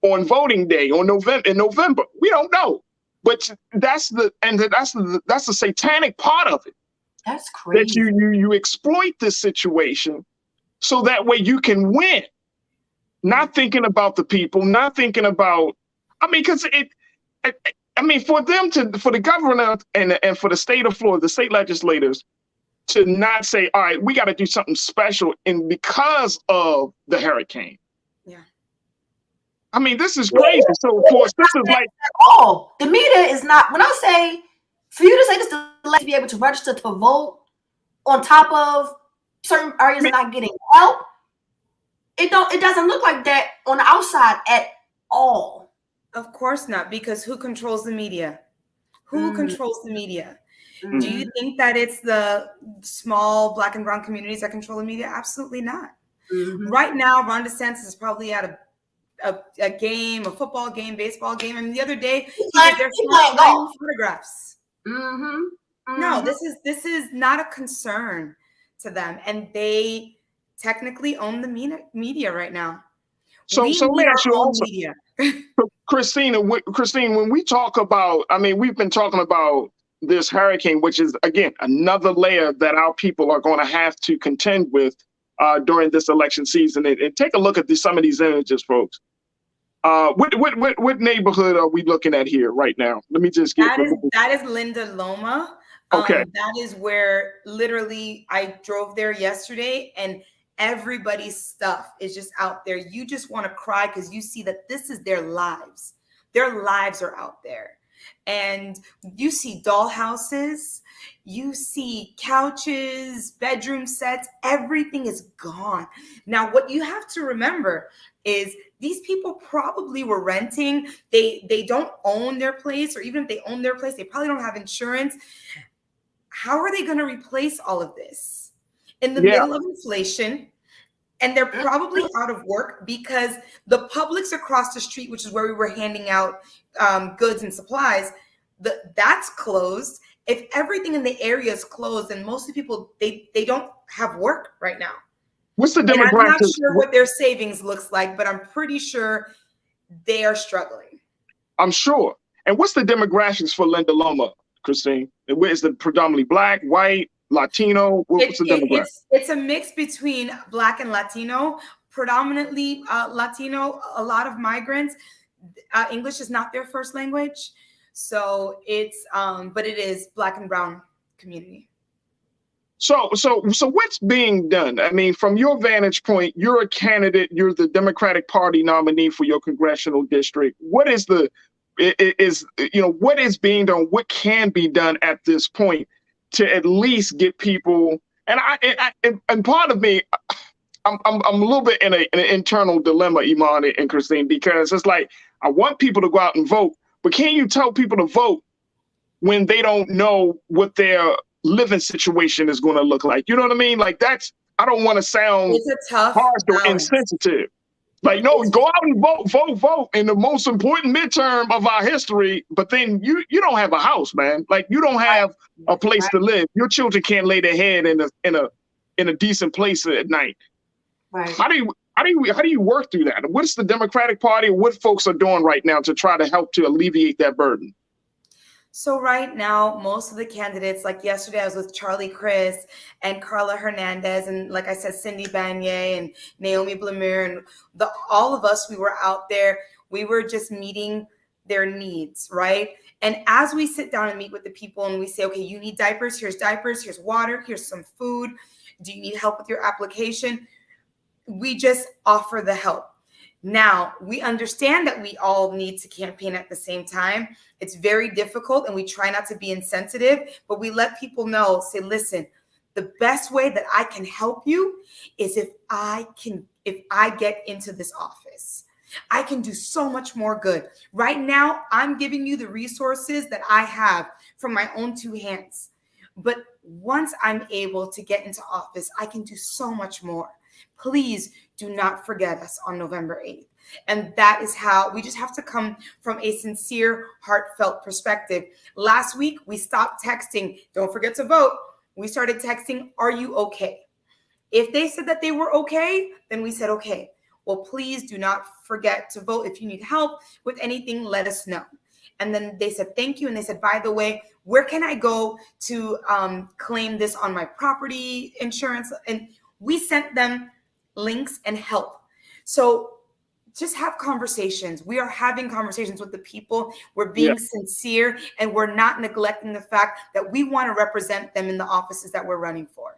voting day in November. We don't know, but that's the satanic part of it. That's crazy. That you exploit this situation so that way you can win, not thinking about the people, not thinking about. I mean, because for the governor and for the state of Florida, the state legislators, to not say, all right, we got to do something special because of the hurricane. Yeah. I mean, this is crazy. So of course, this is like, the media is not. When I say for you to say this to be able to register to vote, on top of certain areas not getting help, it doesn't look like that on the outside at all. Of course not, because who controls the media? Who controls the media? Do you think that it's the small black and brown communities that control the media? Absolutely not. Right now, Ron DeSantis is probably at a game, a football game, baseball game. I mean, the other day, he was there for photographs. No, this is not a concern to them, and they technically own the media right now. So let me ask you also, Christine, when we talk about, I mean, we've been talking about this hurricane, which is, again, another layer that our people are going to have to contend with during this election season. And take a look at some of these images, folks. What neighborhood are we looking at here right now? Let me just get that is Linda Loma. Okay. That is where literally I drove there yesterday, and everybody's stuff is just out there. You just want to cry because you see that this is their lives. Their lives are out there. And you see doll houses, you see couches, bedroom sets, everything is gone. Now, what you have to remember is these people probably were renting. They don't own their place, or even if they own their place, they probably don't have insurance. How are they going to replace all of this in the middle of inflation? And they're probably out of work because the Publix across the street, which is where we were handing out goods and supplies, that's closed. If everything in the area is closed, and most of the people, they don't have work right now. What's the demographics? I'm not sure what their savings looks like, but I'm pretty sure they are struggling. I'm sure. And what's the demographics for Linda Loma, Christine? Is it predominantly black, white, Latino? What's the demographic? It's a mix between black and Latino, predominantly Latino, a lot of migrants. English is not their first language. So it's, but it is black and brown community. So what's being done? I mean, from your vantage point, you're a candidate, you're the Democratic Party nominee for your congressional district. What is what is being done? What can be done at this point to at least get people, And part of me, I'm a little bit in an internal dilemma, Iman and Christine, because it's like I want people to go out and vote, but can you tell people to vote when they don't know what their living situation is going to look like? You know what I mean? Like I don't want to sound harsh or insensitive. Like, no, go out and vote in the most important midterm of our history. But then you don't have a house, man. Like, you don't have a place to live. Your children can't lay their head in a decent place at night. Right. How do you work through that? What's the Democratic Party? What folks are doing right now to try to help to alleviate that burden? So right now, most of the candidates, like yesterday, I was with Charlie Chris and Carla Hernandez, and like I said, Cindy Banyai and Naomi Blamir, and all of us, we were out there. We were just meeting their needs, right? And as we sit down and meet with the people and we say, okay, you need diapers, here's water, here's some food. Do you need help with your application? We just offer the help. Now, we understand that we all need to campaign at the same time. It's very difficult and we try not to be insensitive, but we let people know, say, listen, the best way that I can help you is if I get into this office. I can do so much more good. Right now, I'm giving you the resources that I have from my own two hands. But once I'm able to get into office, I can do so much more. Please do not forget us on November 8th. And that is how we just have to come from a sincere, heartfelt perspective. Last week, we stopped texting, don't forget to vote. We started texting, are you okay? If they said that they were okay, then we said, okay, well, please do not forget to vote. If you need help with anything, let us know. And then they said, thank you. And they said, by the way, where can I go to claim this on my property insurance? And we sent them links and help. So just have conversations. We are having conversations with the people. We're being sincere, and we're not neglecting the fact that we want to represent them in the offices that we're running for.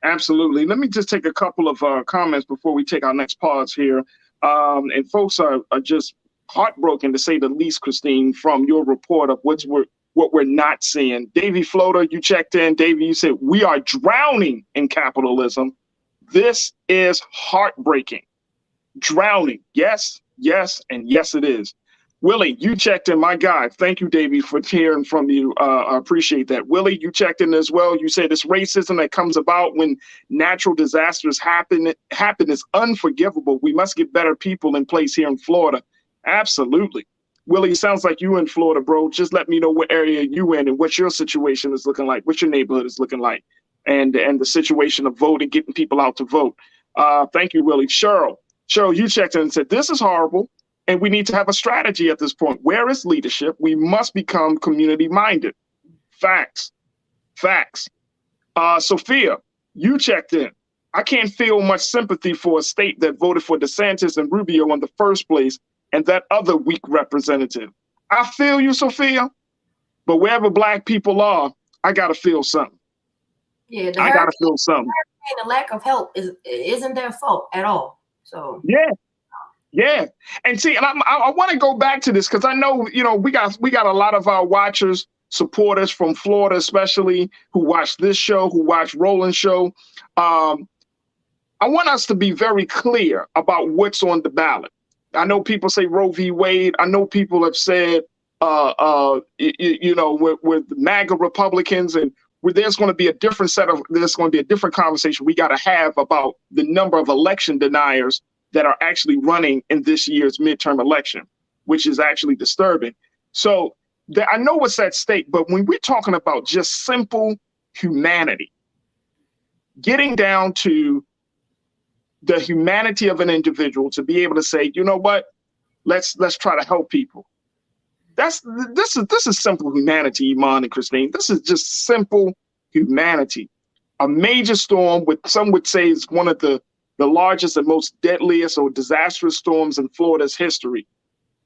Absolutely. Let me just take a couple of comments before we take our next pause here. And folks are just heartbroken, to say the least, Christine, from your report of what we're not seeing. Davey Floater, you checked in. Davey, you said, we are drowning in capitalism. This is heartbreaking. Drowning. Yes, and yes, it is. Willie, you checked in. My God, thank you, Davey, for hearing from you. I appreciate that. Willie, you checked in as well. You said this racism that comes about when natural disasters happen is unforgivable. We must get better people in place here in Florida. Absolutely. Willie, sounds like you in Florida, bro. Just let me know what area you in and what your situation is looking like, what your neighborhood is looking like, and the situation of voting, getting people out to vote. Thank you, Willie. Cheryl, you checked in and said, this is horrible, and we need to have a strategy at this point. Where is leadership? We must become community-minded. Facts. Sophia, you checked in. I can't feel much sympathy for a state that voted for DeSantis and Rubio in the first place, and that other weak representative. I feel you, Sophia, but wherever Black people are, I gotta feel something. Yeah, I gotta feel something. The lack of help isn't their fault at all. So yeah, and see, and I want to go back to this because I know we got a lot of our watchers, supporters from Florida, especially, who watch this show, who watch Roland's show. I want us to be very clear about what's on the ballot. I know people say Roe v. Wade. I know people have said, with MAGA Republicans, and there's going to be a different conversation we got to have about the number of election deniers that are actually running in this year's midterm election, which is actually disturbing. So I know what's at stake, but when we're talking about just simple humanity, getting down to the humanity of an individual, to be able to say, you know what, let's try to help people. This is simple humanity, Iman and Christine. This is just simple humanity. A major storm, which some would say is one of the largest and most deadliest or disastrous storms in Florida's history.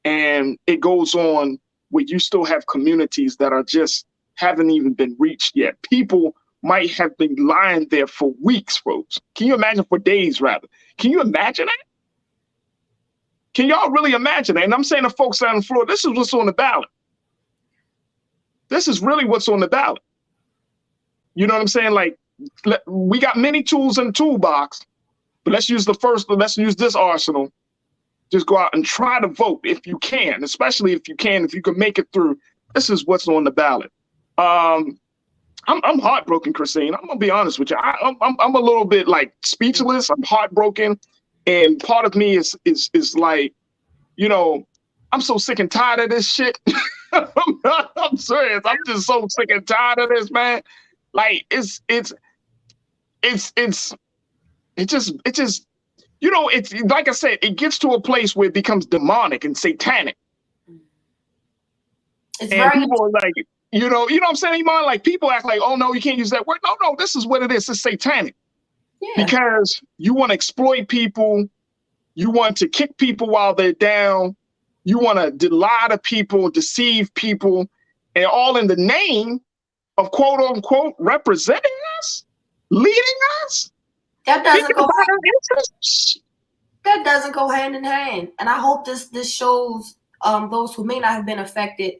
And it goes on where you still have communities that are just haven't even been reached yet. People might have been lying there for weeks, folks. Can you imagine? For days, rather. Can you imagine that? Can y'all really imagine that? And I'm saying to folks down in Florida, this is what's on the ballot. This is really what's on the ballot. You know what I'm saying? Like, we got many tools in the toolbox, but let's use this arsenal. Just go out and try to vote if you can, especially if you can make it through. This is what's on the ballot. I'm heartbroken, Christine. I'm gonna be honest with you. I'm a little bit like speechless. I'm heartbroken, and part of me is like, you know, I'm so sick and tired of this shit. I'm serious. I'm just so sick and tired of this, man. Like it's just. You know, it's like I said, it gets to a place where it becomes demonic and satanic. It's and people are like, you know what I'm saying, Iman? Like people act like, oh no, you can't use that word. No, this is what it is. It's satanic. Yeah. Because you want to exploit people, you want to kick people while they're down, you want to lie to people, deceive people, and all in the name of quote unquote representing us, leading us. That doesn't go hand in hand. And I hope this shows those who may not have been affected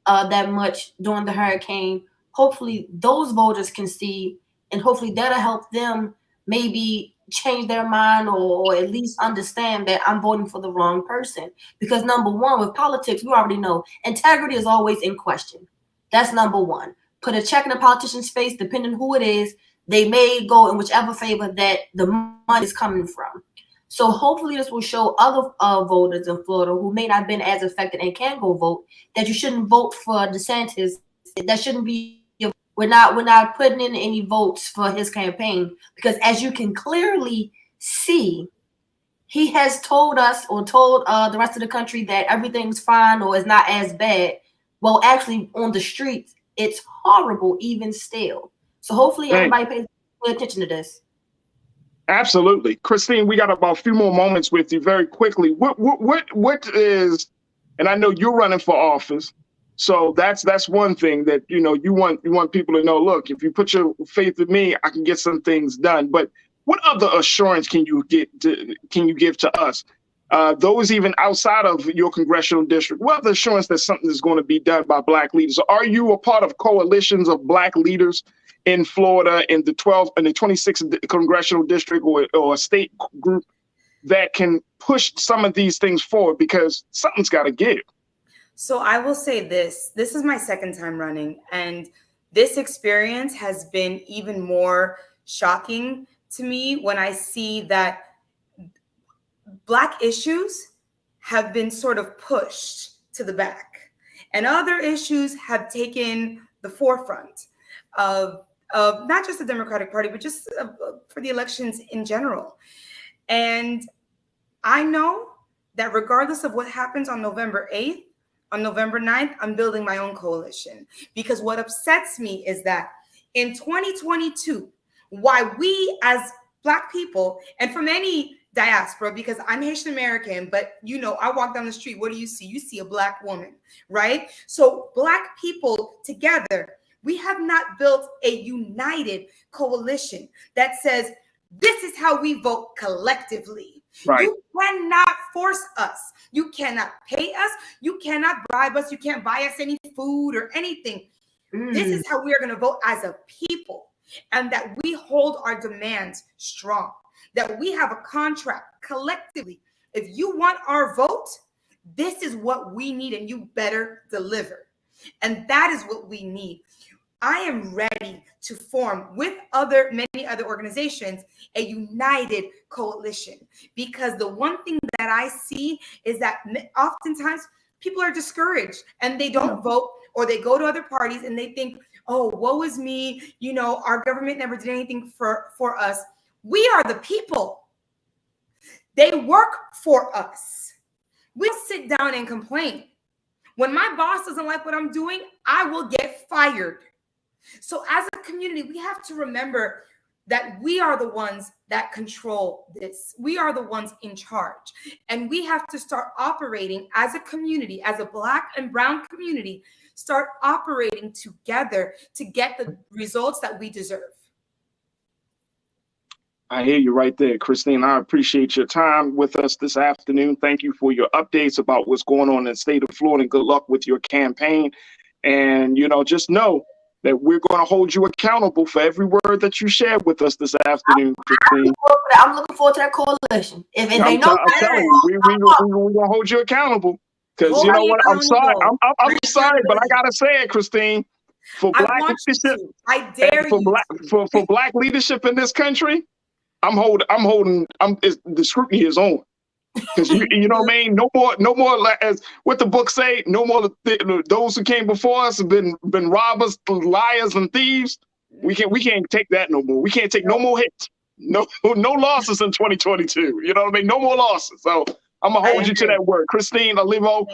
that much during the hurricane. Hopefully those voters can see, and hopefully that'll help them maybe change their mind or at least understand that I'm voting for the wrong person. Because number one, with politics, we already know integrity is always in question. That's number one. Put a check in a politician's face, depending who it is. They may go in whichever favor that the money is coming from. So hopefully this will show other voters in Florida who may not have been as affected and can go vote that you shouldn't vote for DeSantis. That shouldn't be. We're not putting in any votes for his campaign, because as you can clearly see, he has told us or told the rest of the country that everything's fine or is not as bad. Well, actually on the streets, it's horrible even still. So hopefully everybody pays attention to this. Absolutely. Christine, we got about a few more moments with you very quickly. What is, and I know you're running for office, so that's one thing that, you know, you want people to know, look, if you put your faith in me, I can get some things done. But what other assurance can you give to us? Those even outside of your congressional district, what other assurance that something is going to be done by Black leaders? Are you a part of coalitions of Black leaders in Florida, in the 12th and the 26th congressional district, or a state group that can push some of these things forward? Because something's got to give. So I will say this is my second time running, and this experience has been even more shocking to me when I see that Black issues have been sort of pushed to the back, and other issues have taken the forefront of not just the Democratic Party, but just for the elections in general. And I know that regardless of what happens on November 8th, on November 9th, I'm building my own coalition. Because what upsets me is that in 2022, why we as Black people, and from any diaspora, because I'm Haitian American, but you know, I walk down the street, what do you see? You see a Black woman, right? So Black people together, we have not built a united coalition that says, this is how we vote collectively. Right. You cannot force us. You cannot pay us. You cannot bribe us. You can't buy us any food or anything. This is how we are going to vote as a people, and that we hold our demands strong, that we have a contract collectively. If you want our vote, this is what we need, and you better deliver. And that is what we need. I am ready to form with many other organizations a united coalition, because the one thing that I see is that oftentimes people are discouraged and they don't vote, or they go to other parties and they think, oh, woe is me. You know, our government never did anything for us. We are the people. They work for us. We'll sit down and complain. When my boss doesn't like what I'm doing, I will get fired. So as a community, we have to remember that we are the ones that control this. We are the ones in charge. And we have to start operating as a community, as a Black and brown community, start operating together to get the results that we deserve. I hear you right there, Christine. I appreciate your time with us this afternoon. Thank you for your updates about what's going on in the state of Florida, and good luck with your campaign. And, you know, just know that we're going to hold you accountable for every word that you shared with us this afternoon, Christine. I'm looking forward to that coalition. If they know, I'm telling you, we're going to hold you accountable. Because you know what? I'm sorry. I'm sorry, but I got to say it, Christine. For black leadership, I dare you. For black leadership in this country, the scrutiny is on. Because you know what I mean? No more, as what the book say, no more those who came before us have been robbers, liars, and thieves. We can't take that no more. We can't take no more hits. No losses in 2022. You know what I mean? No more losses. So I'm gonna hold you to that word. Christine, Olivo,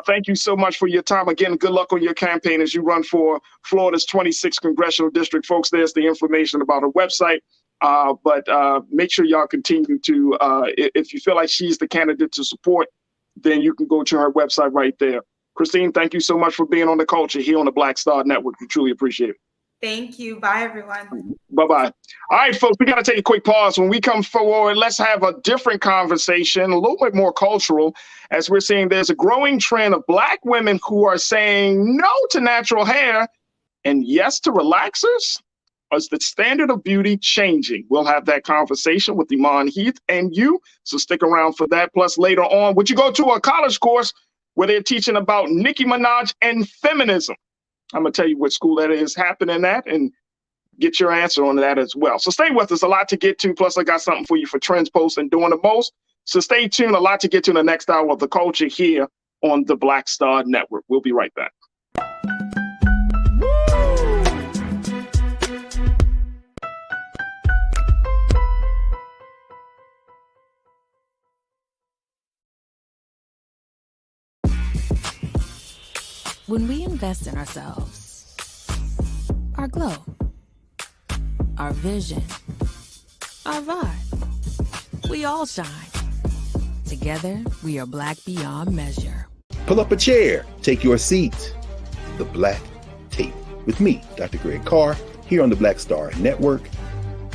thank you so much for your time. Again, good luck on your campaign as you run for Florida's 26th Congressional District. Folks, there's the information about her website. But make sure y'all continue to, if you feel like she's the candidate to support, then you can go to her website right there. Christine, thank you so much for being on The Culture here on the Black Star Network. We truly appreciate it. Thank you. Bye, everyone. Bye-bye. All right, folks, we got to take a quick pause. When we come forward, let's have a different conversation, a little bit more cultural, as we're seeing there's a growing trend of Black women who are saying no to natural hair and yes to relaxers. Is the standard of beauty changing? We'll have that conversation with Iman Heath and you, so stick around for that. Plus, later on, would you go to a college course where they're teaching about Nicki Minaj and feminism? I'm going to tell you what school that is happening at and get your answer on that as well. So stay with us. A lot to get to. Plus, I got something for you for Trends Post and Doing the Most. So stay tuned. A lot to get to in the next hour of The Culture here on the Black Star Network. We'll be right back. When we invest in ourselves, our glow, our vision, our vibe, we all shine. Together, we are Black beyond measure. Pull up a chair, take your seat. The Black Tape with me, Dr. Greg Carr, here on the Black Star Network.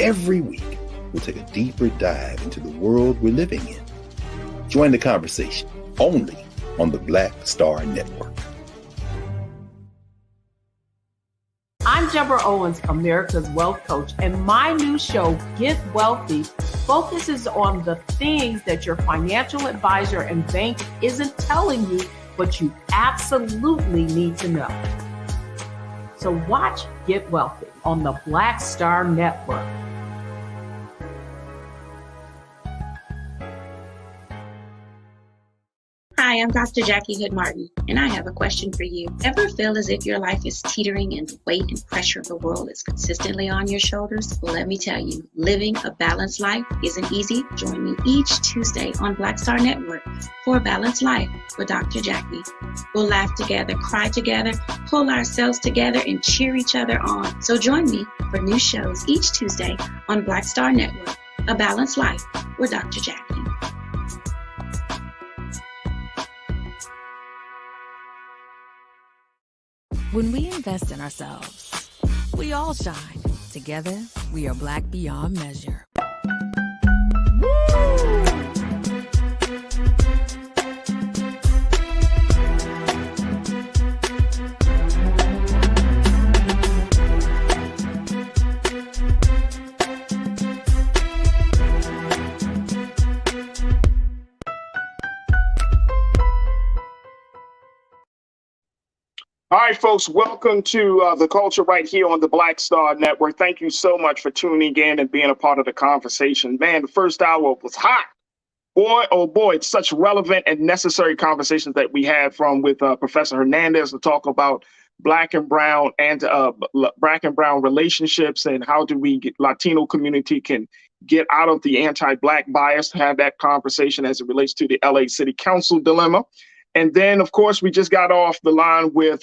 Every week, we'll take a deeper dive into the world we're living in. Join the conversation only on the Black Star Network. I'm Deborah Owens, America's Wealth Coach, and my new show, Get Wealthy, focuses on the things that your financial advisor and bank isn't telling you, but you absolutely need to know. So watch Get Wealthy on the Black Star Network. Hi, I'm Dr. Jackie Hood Martin, and I have a question for you. Ever feel as if your life is teetering and the weight and pressure of the world is consistently on your shoulders? Well, let me tell you, living a balanced life isn't easy. Join me each Tuesday on Black Star Network for A Balanced Life with Dr. Jackie. We'll laugh together, cry together, pull ourselves together, and cheer each other on. So join me for new shows each Tuesday on Black Star Network, A Balanced Life with Dr. Jackie. When we invest in ourselves, we all shine. Together, we are Black beyond measure. All right, folks, welcome to The Culture right here on the Black Star Network. Thank you so much for tuning in and being a part of the conversation. Man, the first hour was hot. Boy, oh boy, it's such relevant and necessary conversations that we had with Professor Hernandez to talk about Black and brown relationships and how do we get Latino community can get out of the anti-Black bias, to have that conversation as it relates to the LA City Council dilemma. And then, of course, we just got off the line with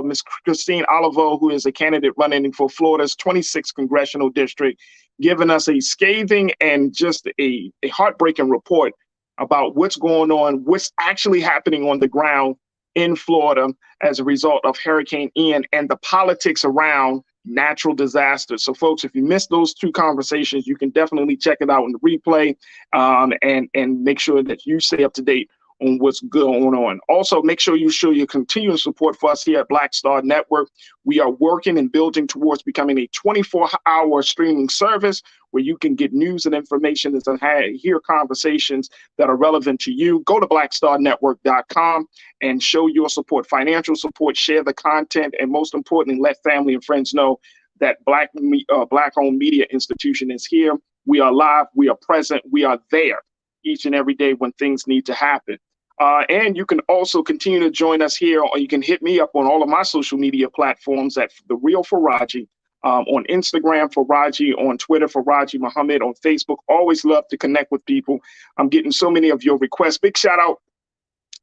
Ms. Christine Olivo, who is a candidate running for Florida's 26th Congressional District, giving us a scathing and just a heartbreaking report about what's going on, what's actually happening on the ground in Florida as a result of Hurricane Ian and the politics around natural disasters. So, folks, if you missed those two conversations, you can definitely check it out in the replay and make sure that you stay up to date on what's going on. Also, make sure you show your continuing support for us here at Black Star Network. We are working and building towards becoming a 24-hour streaming service where you can get news and information and hear conversations that are relevant to you. Go to blackstarnetwork.com and show your support, financial support, share the content, and most importantly, let family and friends know that Black-owned media institution is here. We are live, we are present, we are there each and every day when things need to happen. And you can also continue to join us here, or you can hit me up on all of my social media platforms at The Real Farajii, on Instagram, Farajii, on Twitter, Farajii Muhammad, on Facebook. Always love to connect with people. I'm getting so many of your requests. Big shout out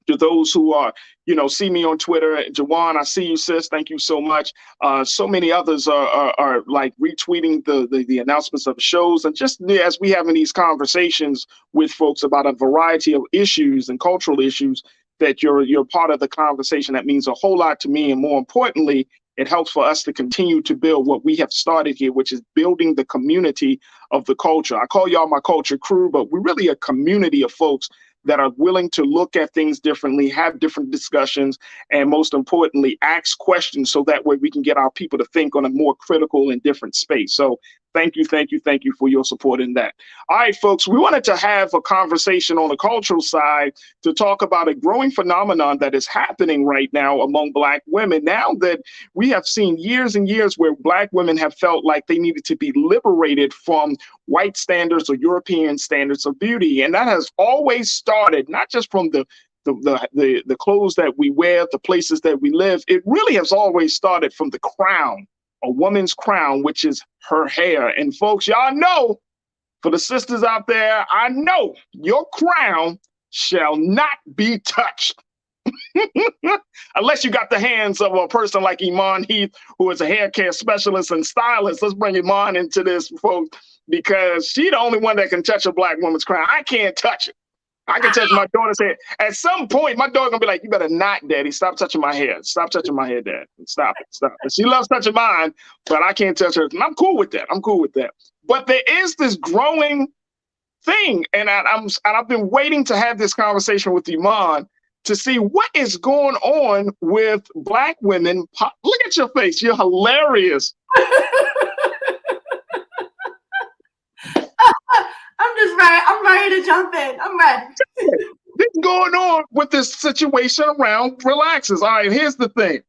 to those who are, see me on Twitter. Jawan, I see you, sis. Thank you so much. So many others are like retweeting the announcements of shows. And just as we having these conversations with folks about a variety of issues and cultural issues, that you're part of the conversation, that means a whole lot to me. And more importantly, it helps for us to continue to build what we have started here, which is building the community of the culture. I call y'all my culture crew, but we're really a community of folks that are willing to look at things differently, have different discussions, and most importantly, ask questions so that way we can get our people to think on a more critical and different space. So thank you for your support in that. All right, folks, we wanted to have a conversation on the cultural side to talk about a growing phenomenon that is happening right now among Black women. Now that we have seen years and years where Black women have felt like they needed to be liberated from white standards or European standards of beauty. And that has always started, not just from the clothes that we wear, the places that we live. It really has always started from the crown, a woman's crown, which is her hair. And folks, y'all know, for the sisters out there, I know your crown shall not be touched. Unless you got the hands of a person like Iman Heath, who is a hair care specialist and stylist. Let's bring Iman into this, folks, because she's the only one that can touch a Black woman's crown. I can't touch it. I can touch my daughter's hair. At some point, my daughter's gonna be like, "You better not, Daddy. Stop touching my hair. Stop touching my hair, Dad. Stop it. Stop it." She loves touching mine, but I can't touch hers. And I'm cool with that. But there is this growing thing, and I've been waiting to have this conversation with Iman to see what is going on with Black women. Look at your face. You're hilarious. I'm just ready. I'm ready to jump in. I'm ready. What's going on with this situation around relaxers? All right, here's the thing.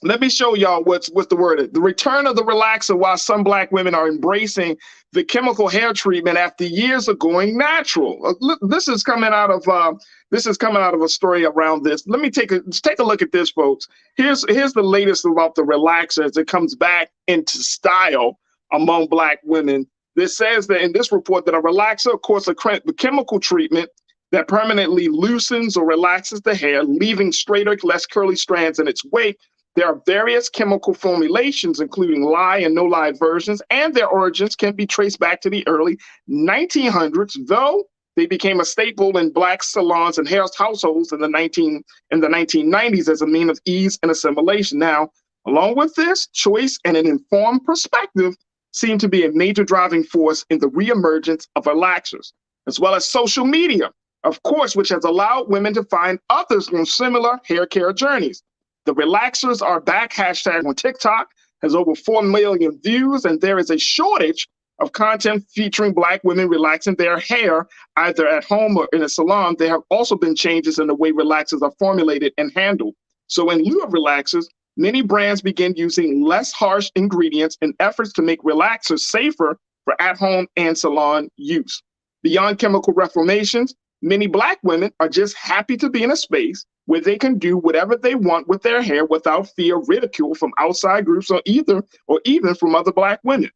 Let me show y'all what's the word. The return of the relaxer, while some Black women are embracing the chemical hair treatment after years of going natural. This is coming out of a story around this. Let me take a look at this, folks. Here's the latest about the relaxer as it comes back into style among Black women. This says that in this report that a relaxer, of course, a chemical treatment that permanently loosens or relaxes the hair, leaving straighter, less curly strands in its wake. There are various chemical formulations, including lye and no-lye versions, and their origins can be traced back to the early 1900s, though they became a staple in Black salons and hair households in the 1990s as a means of ease and assimilation. Now, along with this, choice and an informed perspective seem to be a major driving force in the reemergence of relaxers, as well as social media, of course, which has allowed women to find others on similar hair care journeys. The relaxers are back. Hashtag on TikTok has over 4 million views, and there is a shortage of content featuring Black women relaxing their hair, either at home or in a salon. There have also been changes in the way relaxers are formulated and handled. So in lieu of relaxers, many brands begin using less harsh ingredients in efforts to make relaxers safer for at-home and salon use. Beyond chemical reformations, many Black women are just happy to be in a space where they can do whatever they want with their hair without fear of ridicule from outside groups or even from other Black women.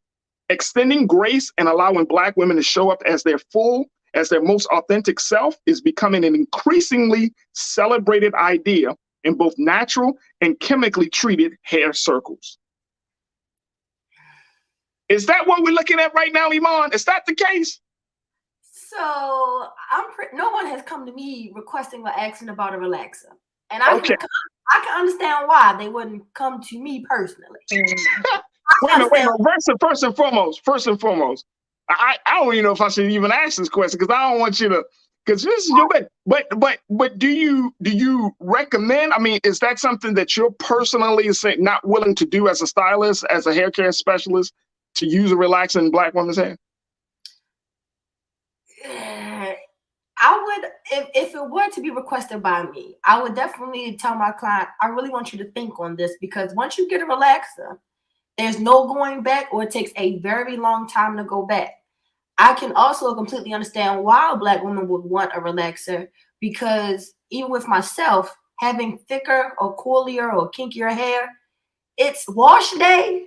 Extending grace and allowing Black women to show up as their most authentic self is becoming an increasingly celebrated idea in both natural and chemically treated hair circles. Is that what we're looking at right now, Iman? Is that the case? So no one has come to me requesting or asking about a relaxer, and I can understand why they wouldn't come to me personally. Wait a minute. First and foremost, I don't even know if I should even ask this question because I don't want you to Because this is your bed. But do you recommend? I mean, is that something that you're personally not willing to do as a stylist, as a hair care specialist, to use a relaxer in Black women's hair? I would, if it were to be requested by me, I would definitely tell my client, I really want you to think on this, because once you get a relaxer, there's no going back, or it takes a very long time to go back. I can also completely understand why a Black woman would want a relaxer, because even with myself, having thicker or coilier or kinkier hair, it's wash day.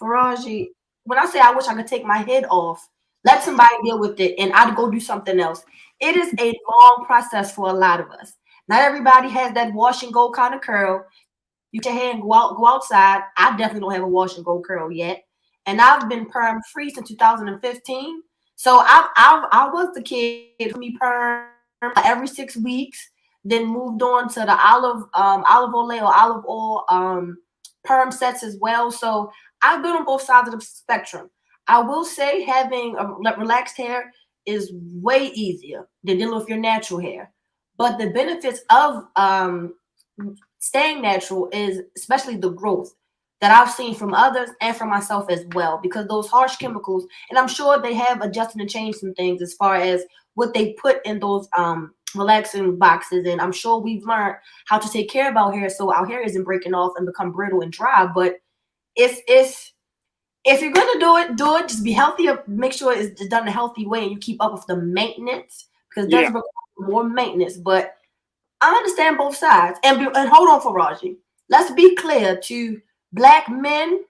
Farajii, when I say I wish I could take my head off, let somebody deal with it, and I'd go do something else. It is a long process for a lot of us. Not everybody has that wash and go kind of curl. You get your hair and go outside. I definitely don't have a wash and go curl yet. And I've been perm free since 2015. So I was the kid who me perm every 6 weeks, then moved on to the olive oil perm sets as well. So I've been on both sides of the spectrum. I will say having a relaxed hair is way easier than dealing with your natural hair. But the benefits of staying natural is especially the growth that I've seen from others and from myself as well, because those harsh chemicals, and I'm sure they have adjusted and changed some things as far as what they put in those relaxing boxes. And I'm sure we've learned how to take care of our hair so our hair isn't breaking off and become brittle and dry. But if you're going to do it, just be healthy. Make sure it's done in a healthy way and you keep up with the maintenance, because it does require more maintenance. But I understand both sides. And hold on, Farajii. Let's be clear to Black men.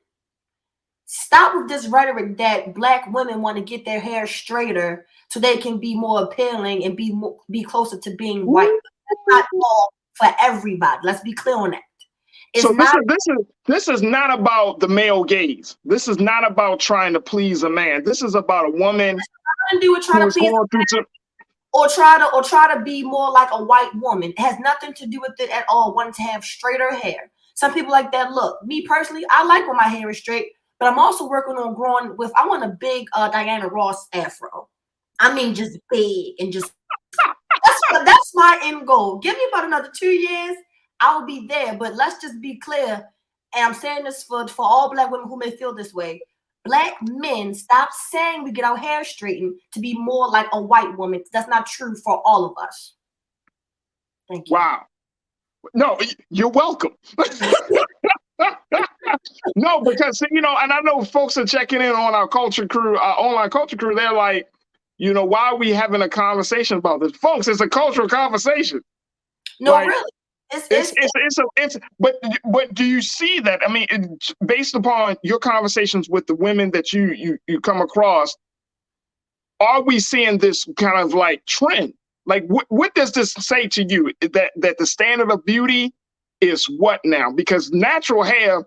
Stop with this rhetoric that Black women want to get their hair straighter so they can be more appealing and be closer to being white. That's not all for everybody. Let's be clear on that. So this is not about the male gaze. This is not about trying to please a man. This is about a woman who is going through some, or try to be more like a white woman. It has nothing to do with it at all. Wanting to have straighter hair. Some people like that look. Me personally, I like when my hair is straight, but I'm also working on growing with. I want a big Diana Ross afro. I mean, just big and just. That's my end goal. Give me about another 2 years. I'll be there, but let's just be clear, and I'm saying this for all Black women who may feel this way. Black men, stop saying we get our hair straightened to be more like a white woman. That's not true for all of us. Thank you. Wow. No, you're welcome. No, because, and I know folks are checking in on our culture crew, our online culture crew. They're like, why are we having a conversation about this? Folks, it's a cultural conversation. No, really. But do you see that? I mean, based upon your conversations with the women that you come across, are we seeing this kind of like trend? Like, what does this say to you? That the standard of beauty is what now? Because natural hair,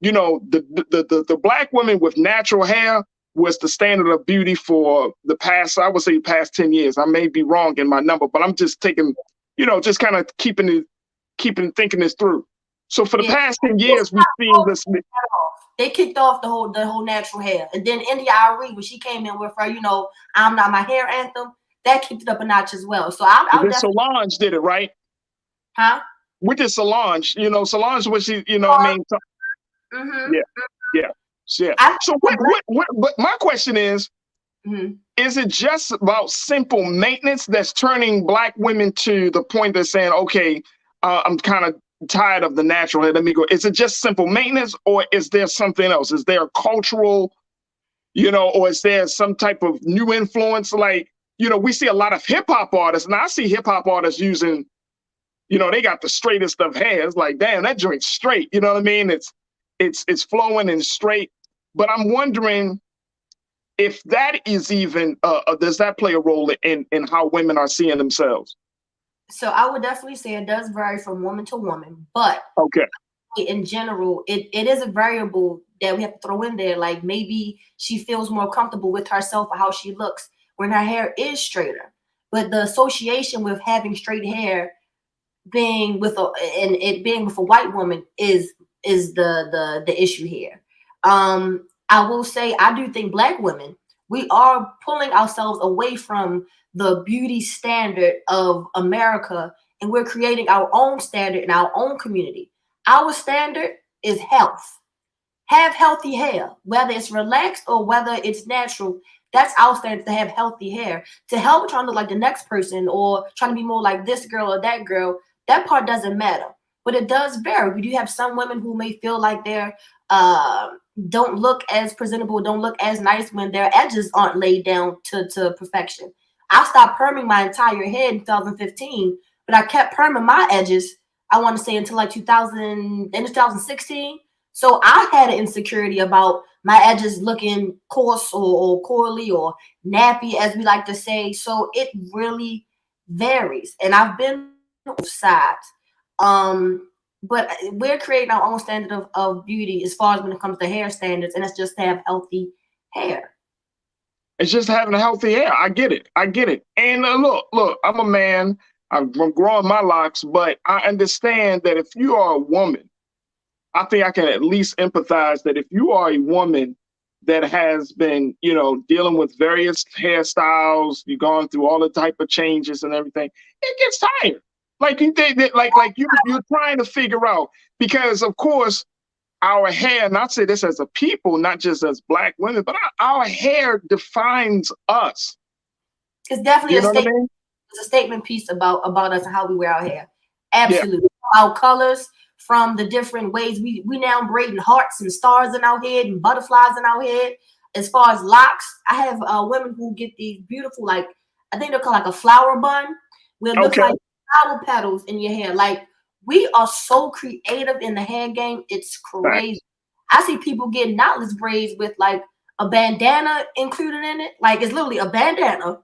the Black woman with natural hair was the standard of beauty for the past, I would say, past 10 years. I may be wrong in my number, but I'm just taking, just kind of keeping thinking this through. So for the past 10 years, we've seen this. They kicked off the whole natural hair, and then India Arie, when she came in with her, I'm Not My Hair anthem, that kicked it up a notch as well. So Solange did it, right? Huh? We did Solange. Solange was she. Mm-hmm. Yeah. So what my question is. Mm-hmm. Is it just about simple maintenance that's turning Black women to the point that's saying, okay, I'm kind of tired of the natural hair, let me go? Is it just simple maintenance, or is there something else? Is there a cultural, or is there some type of new influence? Like, we see a lot of hip hop artists, and I see hip hop artists using, they got the straightest of hair. It's like, damn, that joint's straight. You know what I mean? It's flowing and straight. But I'm wondering if that is even, does that play a role in how women are seeing themselves? So I would definitely say it does vary from woman to woman, but okay, in general, it is a variable that we have to throw in there. Like, maybe she feels more comfortable with herself or how she looks when her hair is straighter. But the association with having straight hair being with a white woman is the issue here. I will say I do think Black women We are pulling ourselves away from the beauty standard of America, and we're creating our own standard in our own community. Our standard is health. Have healthy hair, whether it's relaxed or whether it's natural. That's our standard, to have healthy hair. To hell with trying to look like the next person or trying to be more like this girl or that girl, that part doesn't matter. But it does vary. We do have some women who may feel like they're don't look as presentable, don't look as nice when their edges aren't laid down to perfection. I stopped perming my entire head in 2015, but I kept perming my edges, I want to say, until like 2016. So I had an insecurity about my edges looking coarse or curly or nappy, as we like to say. So it really varies. And I've been on both sides. But we're creating our own standard of beauty as far as when it comes to hair standards, and it's just to have healthy hair. It's just having a healthy hair. I get it. And look, I'm a man. I'm growing my locks, but I understand that if you are a woman, I think I can at least empathize that if you are a woman that has been, dealing with various hairstyles, you've gone through all the type of changes and everything, it gets tired. Like you're trying to figure out, because of course our hair, and I say this as a people, not just as Black women, but our hair defines us. It's definitely a statement. I mean? It's a statement piece about us and how we wear our hair. Absolutely. Yeah. Our colors, from the different ways we now braiding hearts and stars in our head and butterflies in our head. As far as locks, I have women who get these beautiful, like, I think they're called like a flower bun, where it looks like flower petals in your hair. Like, we are so creative in the hair game. It's crazy. Right. I see people getting knotless braids with like a bandana included in it. Like, it's literally a bandana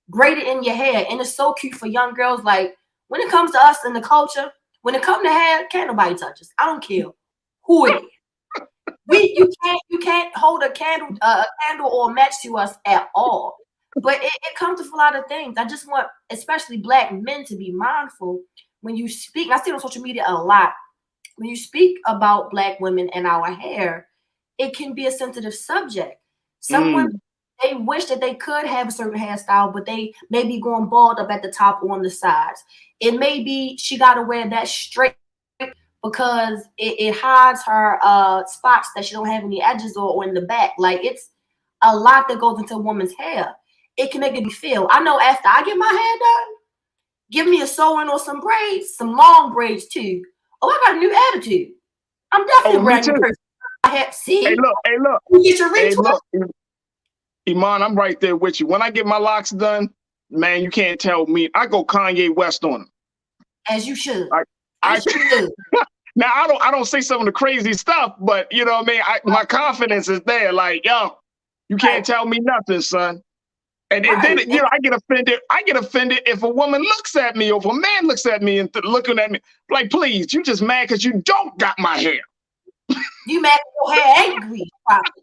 braided in your hair. And it's so cute for young girls. Like, when it comes to us in the culture, when it comes to hair, can't nobody touch us. I don't care who it is. You can't hold a candle or a match to us at all. But it comes with a lot of things. I just want, especially Black men, to be mindful when you speak. I see it on social media a lot. When you speak about Black women and our hair, it can be a sensitive subject. Some women, they wish that they could have a certain hairstyle, but they may be going bald up at the top or on the sides. It may be she got to wear that straight because it hides her spots that she don't have any edges or in the back. Like, it's a lot that goes into a woman's hair. It can make it feel. I know after I get my hair done, give me a sewing or some braids, some long braids too. Oh, I got a new attitude. I'm definitely a brand new person. See? Hey, look. You get your retweet. Iman, I'm right there with you. When I get my locks done, man, you can't tell me. I go Kanye West on them. As you should. I should. Now, I don't say some of the crazy stuff, but you know what I mean? My confidence is there. Like, yo, you can't tell me nothing, son. And then, I get offended. I get offended if a woman looks at me or if a man looks at me and looking at me like, please, you just mad because you don't got my hair. You mad because your hair ain't greased properly.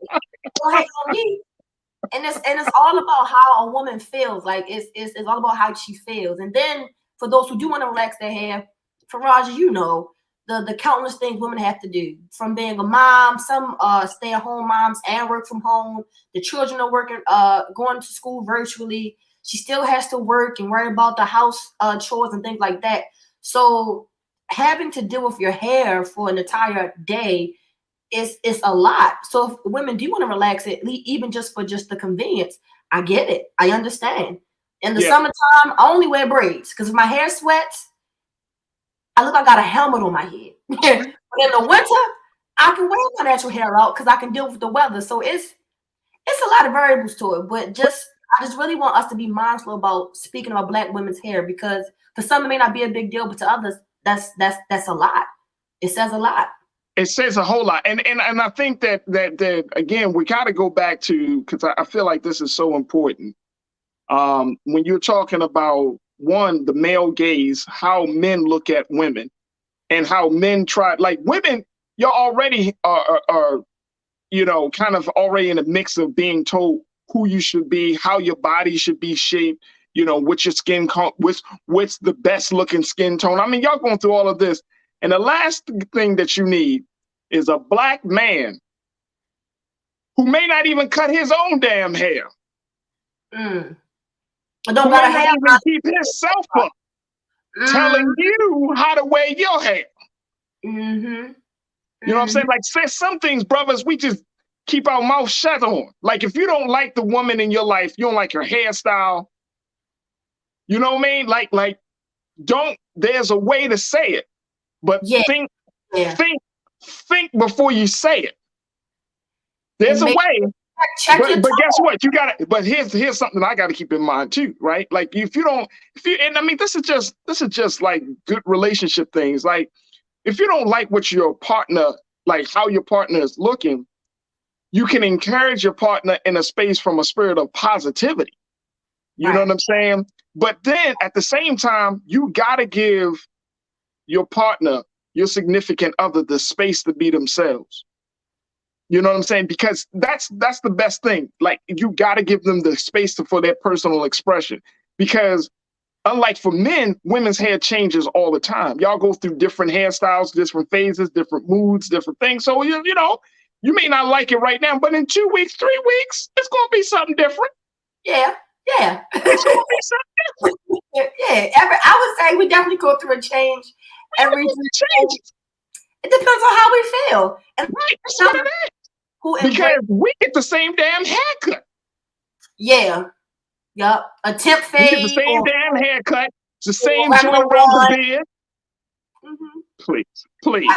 Don't hate on me. And it's all about how a woman feels. Like, it's all about how she feels. And then for those who do want to relax their hair, Farajii, the countless things women have to do, from being a mom, some stay-at-home moms and work from home. The children are working, going to school virtually. She still has to work and worry about the house chores and things like that. So having to deal with your hair for an entire day is a lot. So if women do want to relax it, even just for the convenience, I get it. I understand. In the summertime, I only wear braids because if my hair sweats, I look like I got a helmet on my head. But in the winter, I can wear my natural hair out because I can deal with the weather. So it's a lot of variables to it. But I just really want us to be mindful about speaking about Black women's hair, because for some it may not be a big deal, but to others, that's a lot. It says a lot. It says a whole lot. And I think that again, we got to go back to, because I feel like this is so important. When you're talking about, one, the male gaze, how men look at women and how men try, like women, you're already are kind of already in a mix of being told who you should be, how your body should be shaped, what your skin, what's the best looking skin tone. I mean, y'all going through all of this. And the last thing that you need is a Black man who may not even cut his own damn hair. Don't Who gotta may not have even keep himself up, telling you how to wear your hair. You know what I'm saying? Like, say some things, brothers, we just keep our mouth shut on. Like, if you don't like the woman in your life, you don't like her hairstyle, you know what I mean? Like, don't, there's a way to say it, but think before you say it. There's a way. But guess what? You got to. But here's something I got to keep in mind too, right? Like, and I mean, this is just like good relationship things. Like, if you don't like what your partner, like how your partner is looking, you can encourage your partner in a space from a spirit of positivity. You know what I'm saying? But then at the same time, you got to give your partner, your significant other, the space to be themselves. You know what I'm saying? Because that's the best thing. Like, you got to give them the space for their personal expression. Because unlike for men, women's hair changes all the time. Y'all go through different hairstyles, different phases, different moods, different things. So, you know, you may not like it right now, but in 2 weeks, 3 weeks, it's going to be something different. Yeah. It's going to be something different. I would say we definitely go through a change every change. It depends on how we feel. And right, that's what it is. Because we get the same damn haircut. Yeah. Yup. A temp fade. We get the same damn haircut. It's the same joint around the beard. Please. We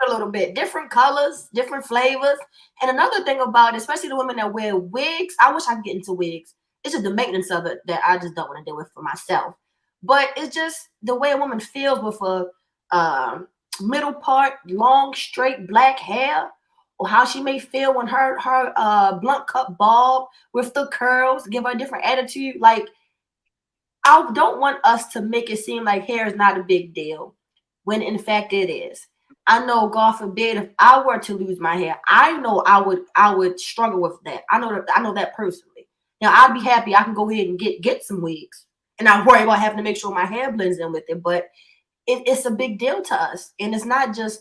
a little bit different colors, different flavors. And another thing about it, especially the women that wear wigs, I wish I could get into wigs. It's just the maintenance of it that I just don't want to deal with for myself. But it's just the way a woman feels with a middle part, long, straight black hair, or how she may feel when her blunt cut bald with the curls, give her a different attitude. Like, I don't want us to make it seem like hair is not a big deal, when in fact it is. I know, God forbid, if I were to lose my hair, I know I would struggle with that. I know that personally. Now, I'd be happy I can go ahead and get some wigs, and I worry about having to make sure my hair blends in with it. But it's a big deal to us, and it's not just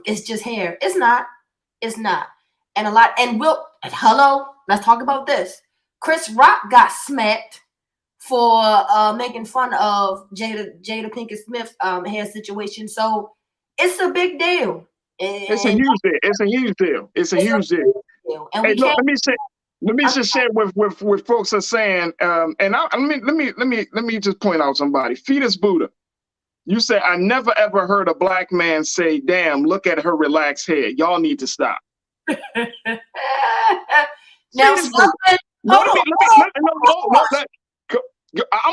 it's just hair. It's not. And let's talk about this. Chris Rock got smacked for making fun of Jada Pinkett Smith's hair situation. So it's a big deal. It's a huge deal. And hey, look, let me just share with folks are saying. And let me just point out somebody. Fetus Buddha. You said, I never ever heard a black man say, damn, look at her relaxed hair. Y'all need to stop. Now, I'm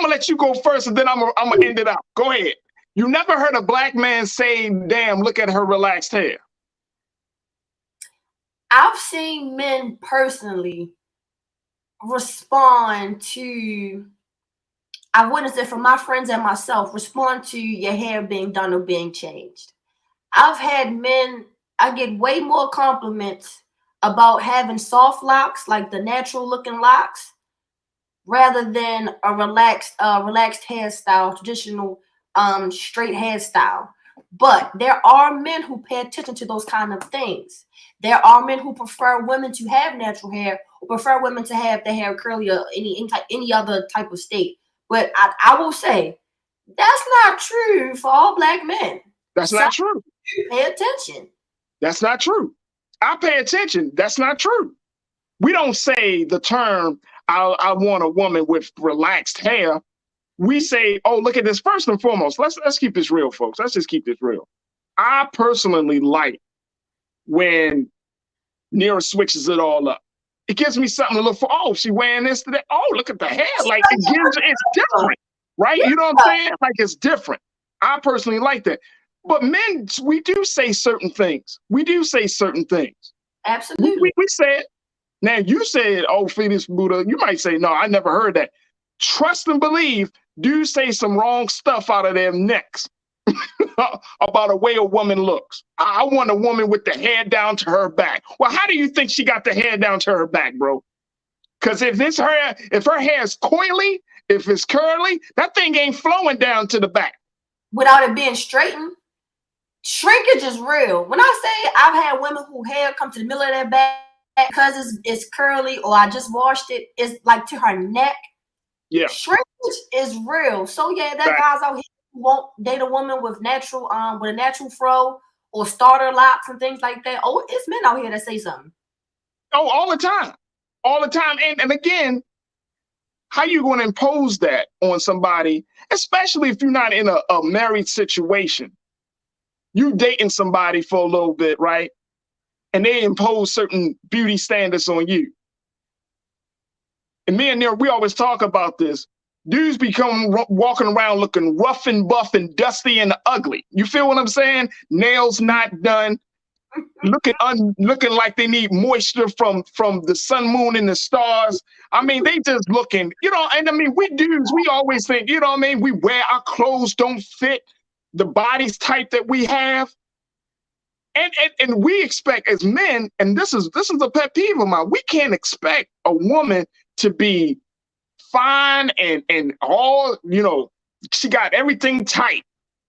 gonna let you go first, and then I'm gonna end it out. Go ahead. You never heard a black man say, damn, look at her relaxed hair. I've seen men personally respond to, I wouldn't say from my friends and myself, respond to your hair being done or being changed. I've had men, I get way more compliments about having soft locks, like the natural looking locks, rather than a relaxed hairstyle, traditional straight hairstyle. But there are men who pay attention to those kind of things. There are men who prefer women to have natural hair, or prefer women to have the hair curly or any other type of state. But I will say, that's not true for all black men. That's not true. Pay attention. That's not true. I pay attention. That's not true. We don't say the term, I want a woman with relaxed hair. We say, oh, look at this. First and foremost, let's keep this real, folks. Let's just keep this real. I personally like when Nira switches it all up. It gives me something to look for. Oh, she wearing this today. Oh, look at the hair. Like, it's different, right? You know what I'm saying? Like, it's different. I personally like that. But men, we do say certain things. Absolutely. We say it. Now, you said, oh, Fetus Buddha. You might say, no, I never heard that. Trust and believe, dudes say some wrong stuff out of their necks about a way a woman looks. I want a woman with the hair down to her back. Well, how do you think she got the hair down to her back, bro? Because if her hair is coily, if it's curly, that thing ain't flowing down to the back. Without it being straightened, shrinkage is real. When I say I've had women whose hair come to the middle of their back because it's curly or I just washed it, it's like to her neck. Yeah. Shrinkage is real. So yeah, that guys out here who won't date a woman with natural with a natural fro or starter locks and things like that. Oh, it's men out here that say something. Oh, all the time. All the time. And again, how you going to impose that on somebody, especially if you're not in a married situation? You dating somebody for a little bit, right? And they impose certain beauty standards on you. And me and we always talk about this. Dudes become walking around looking rough and buff and dusty and ugly. You feel what I'm saying? Nails not done, looking like they need moisture from the sun, moon, and the stars. I mean, they just looking, and I mean, we dudes, we always think, what I mean? We wear our clothes don't fit the body's type that we have. And we expect as men, and this is a pet peeve of mine, we can't expect a woman to be fine and all, she got everything tight.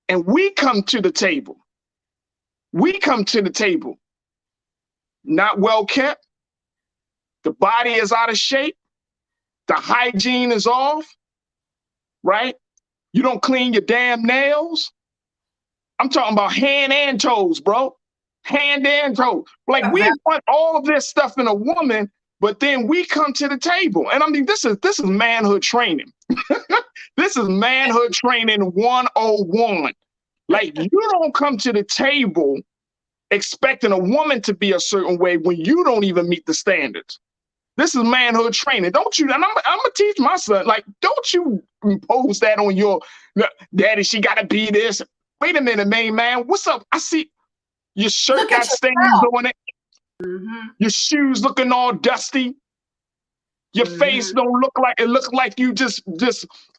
And we come to the table. Not well kept. The body is out of shape. The hygiene is off, right? You don't clean your damn nails. I'm talking about hand and toes, bro. Hand and toes. Like, we want all of this stuff in a woman, but then we come to the table. And I mean, this is manhood training. This is manhood training 101. Like, you don't come to the table expecting a woman to be a certain way when you don't even meet the standards. This is manhood training. Don't you? And I'm gonna teach my son, like, don't you impose that on your daddy. She gotta be this. Wait a minute, man. What's up? I see your shirt got stains on it. Mm-hmm. Your shoes looking all dusty. Your face don't look like you just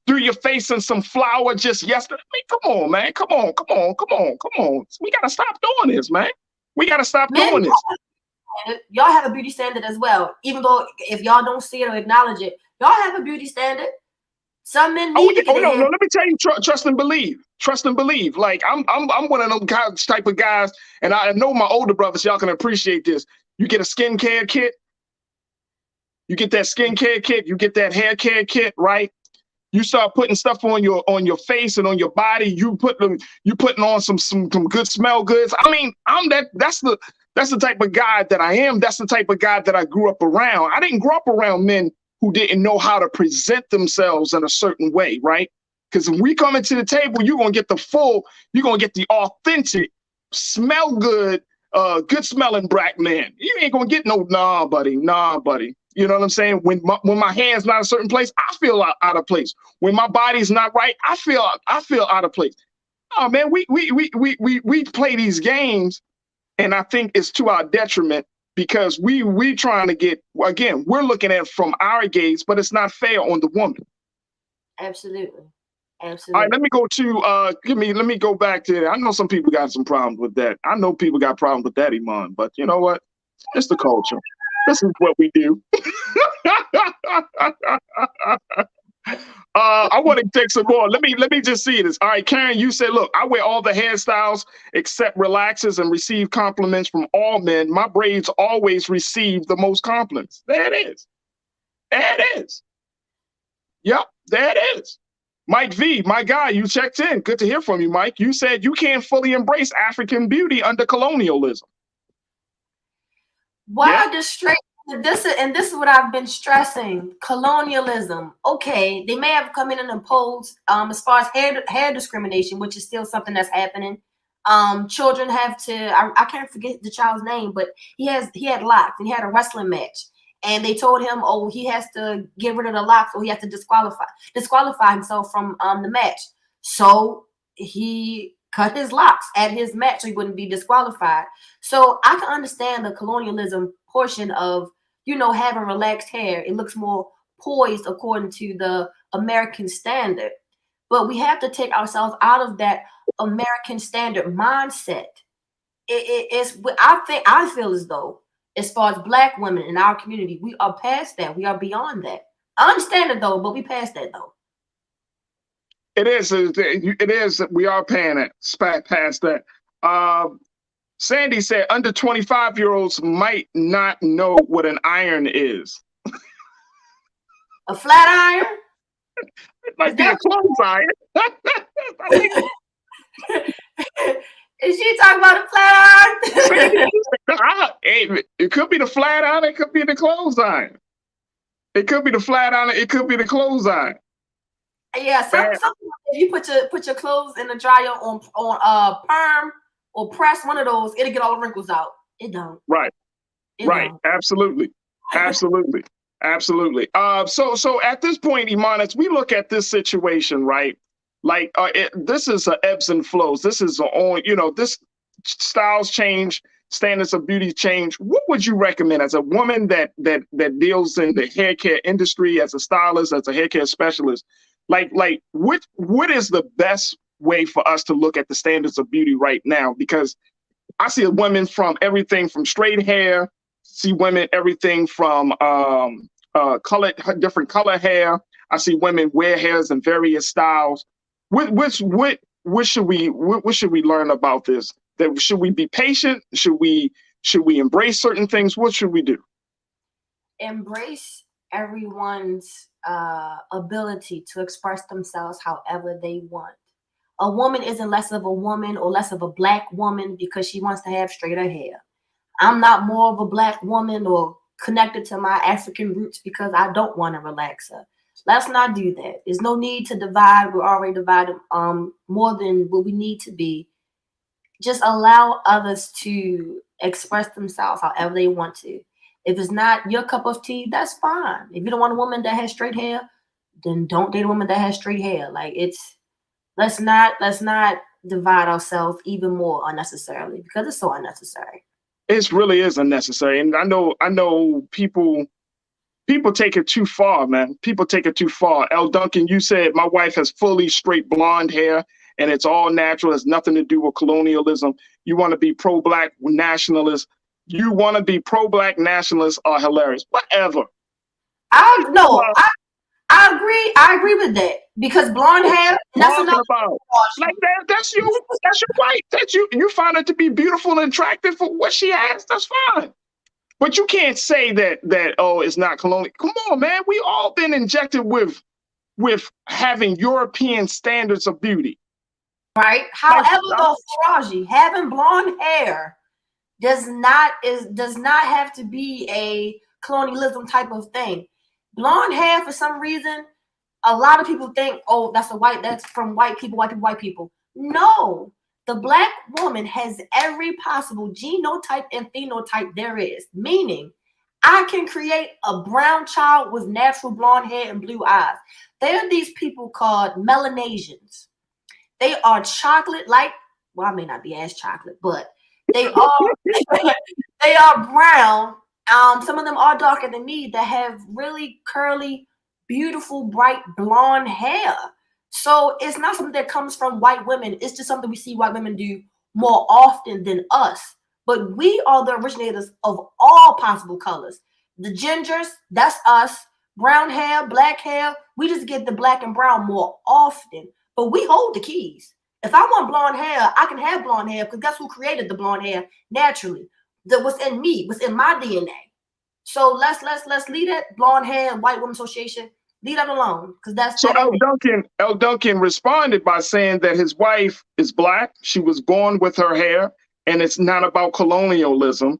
threw your face in some flour just yesterday. I mean, come on, man. Come on. We gotta stop doing this, man. We gotta stop doing this. Y'all have a beauty standard as well. Even though if y'all don't see it or acknowledge it, y'all have a beauty standard. Some men need to get no. Let me tell you, trust and believe. Trust and believe. Like, I'm one of them type of guys, and I know my older brothers, y'all can appreciate this. You get a skincare kit. You get that skincare kit. You get that hair care kit, right? You start putting stuff on your face and on your body. You putting on some good smell goods. I mean, that's the type of guy that I am. That's the type of guy that I grew up around. I didn't grow up around men who didn't know how to present themselves in a certain way, right? Because when we come into the table, you're going to get the authentic, smell good, good smelling black man. You ain't going to get no, nah, buddy. You know what I'm saying? When my hand's not a certain place, I feel out of place. When my body's not right, I feel out of place. Oh man, we play these games, and I think it's to our detriment because we trying to get, again, we're looking at it from our gaze, but it's not fair on the woman. Absolutely. All right, let me go to let me go back to that. I know some people got some problems with that. I know people got problems with that, Iman, but you know what? It's the culture. This is what we do. I want to take some more. Let me just see this. All right, Karen, you said, look, I wear all the hairstyles except relaxers and receive compliments from all men. My braids always receive the most compliments. There it is. Yep, there it is. Mike V, my guy, you checked in. Good to hear from you, Mike. You said you can't fully embrace African beauty under colonialism. This is what I've been stressing. Colonialism. Okay, they may have come in and imposed as far as hair discrimination, which is still something that's happening. Children have to, I can't forget the child's name, but he had locks and he had a wrestling match. And they told him, oh, he has to get rid of the locks or he has to disqualify himself from the match. So he cut his locks at his match so he wouldn't be disqualified. So I can understand the colonialism portion of, having relaxed hair. It looks more poised according to the American standard. But we have to take ourselves out of that American standard mindset. I feel as though, as far as Black women in our community, we are past that. We are beyond that. I understand it though, but we past that though. It is. We are past that. Sandy said under 25-year-olds might not know what an iron is. A flat iron? It might be a clothes iron. Is she talking about a flat iron? It could be the flat iron. It could be the clothes iron. It could be the flat iron. It could be the clothes iron. Yeah, something if you put your clothes in the dryer on perm or press one of those, it'll get all the wrinkles out. It don't. Right. It right. Don't. Absolutely. Absolutely. Absolutely. So at this point, Iman, as we look at this situation, right? Like this is a ebbs and flows. This is this styles change, standards of beauty change. What would you recommend as a woman that deals in the hair care industry, as a stylist, as a hair care specialist? Like what is the best way for us to look at the standards of beauty right now? Because I see women from everything from straight hair, see women everything from different color hair. I see women wear hairs in various styles. What should we learn about this? Should we be patient? Should we embrace certain things? What should we do? Embrace everyone's ability to express themselves however they want. A woman isn't less of a woman or less of a Black woman because she wants to have straighter hair. I'm not more of a Black woman or connected to my African roots because I don't want to relax her. Let's not do that. There's no need to divide. We're already divided more than what we need to be. Just allow others to express themselves however they want to. If it's not your cup of tea, that's fine. If you don't want a woman that has straight hair, then don't date a woman that has straight hair. Like let's not divide ourselves even more unnecessarily because it's so unnecessary. It really is unnecessary. And I know people take it too far, man. People take it too far. L. Duncan, you said my wife has fully straight blonde hair and it's all natural. It has nothing to do with colonialism. You want to be pro-Black nationalist. You want to be pro-Black nationalists are hilarious. Whatever. I agree. I agree with that because blonde hair. That's your right. That's you. You find her to be beautiful and attractive for what she has. That's fine. But you can't say that it's not colonial. Come on, man. We all been injected with having European standards of beauty. Right. However, though, Farajii, having blonde hair does not have to be a colonialism type of thing. Blonde hair, for some reason, a lot of people think, oh, that's from white people. No, the Black woman has every possible genotype and phenotype there is, meaning I can create a brown child with natural blonde hair and blue eyes. There are these people called Melanesians. They are chocolate like, well, I may not be as chocolate, but they are brown. Some of them are darker than me that have really curly, beautiful, bright blonde hair. So it's not something that comes from white women. It's just something we see white women do more often than us. But we are the originators of all possible colors. The gingers, that's us. Brown hair, black hair, we just get the black and brown more often. But we hold the keys. If I want blonde hair, I can have blonde hair because that's who created the blonde hair naturally. That was in me, was in my DNA. So let's leave that blonde hair white woman association. Leave that alone because that's so. L. Duncan responded by saying that his wife is Black. She was born with her hair, and it's not about colonialism.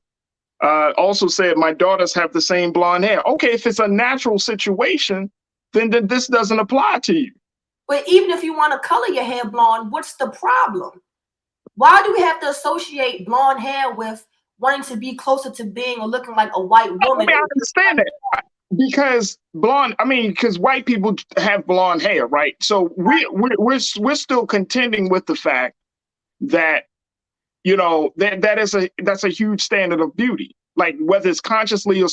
Also said my daughters have the same blonde hair. Okay, if it's a natural situation, then this doesn't apply to you. But even if you want to color your hair blonde, what's the problem? Why do we have to associate blonde hair with wanting to be closer to being or looking like a white woman? I understand that. Because white people have blonde hair, right? So we're still contending with the fact that that's a huge standard of beauty. Like whether it's consciously or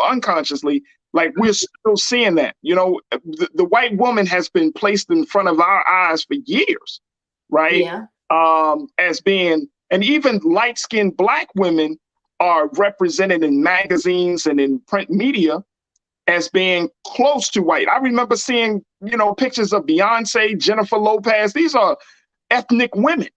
unconsciously, like we're still seeing that. The white woman has been placed in front of our eyes for years, right? Yeah. As being, and even light-skinned Black women are represented in magazines and in print media as being close to white. I remember seeing, pictures of Beyonce, Jennifer Lopez. These are ethnic women.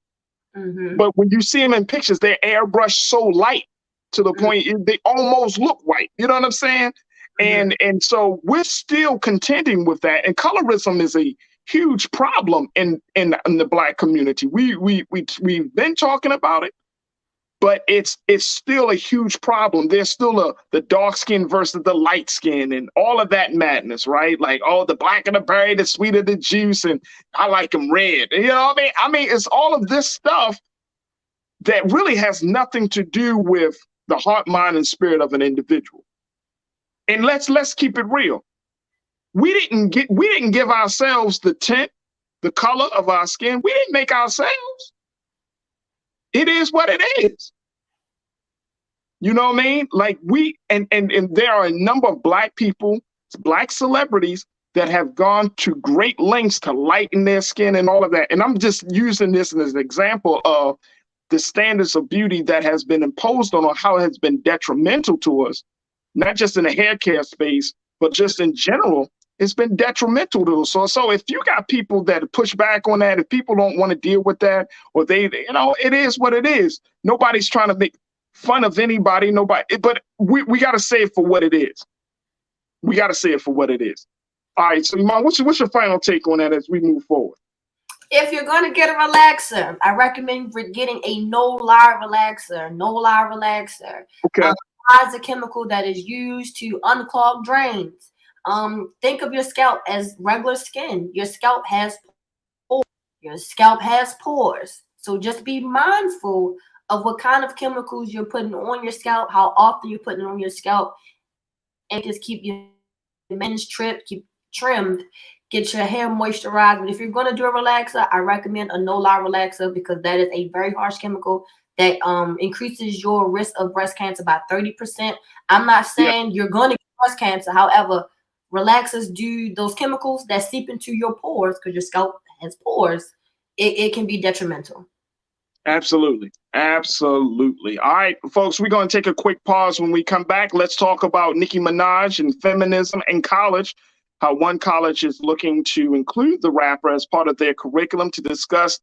But when you see them in pictures, they're airbrushed so light to the point they almost look white. You know what I'm saying? And so we're still contending with that. And colorism is a huge problem in the Black community. We've been talking about it, but it's still a huge problem. There's still the dark skin versus the light skin and all of that madness, right? Like, oh, the blacker the berry, the sweeter the juice, and I like them red. You know what I mean? I mean, it's all of this stuff that really has nothing to do with the heart, mind, and spirit of an individual. And let's keep it real. We didn't give ourselves the tint, the color of our skin. We didn't make ourselves. It is what it is. You know what I mean? Like and there are a number of Black people, Black celebrities that have gone to great lengths to lighten their skin and all of that. And I'm just using this as an example of the standards of beauty that has been imposed on, or how it has been detrimental to us, not just in the hair care space, but just in general. It's been detrimental to us. So if you got people that push back on that, if people don't want to deal with that, or it is what it is. Nobody's trying to make fun of anybody, but we got to say it for what it is. We got to say it for what it is. All right, so Iman, what's your final take on that as we move forward? If you're going to get a relaxer, I recommend getting a no-lie relaxer. No-lie relaxer. Okay. Is a chemical that is used to unclog drains. Think of your scalp as regular skin. Your scalp has pores. Your scalp has pores. So just be mindful of what kind of chemicals you're putting on your scalp, how often you're putting it on your scalp, and just keep your men's trimmed, get your hair moisturized. But if you're going to do a relaxer, I recommend a no-lie relaxer, because that is a very harsh chemical that increases your risk of breast cancer by 30%. I'm not saying you're going to get breast cancer. However, relaxers do those chemicals that seep into your pores, because your scalp has pores. It can be detrimental. Absolutely. Absolutely. All right, folks, we're going to take a quick pause. When we come back, let's talk about Nicki Minaj and feminism in college, how one college is looking to include the rapper as part of their curriculum to discuss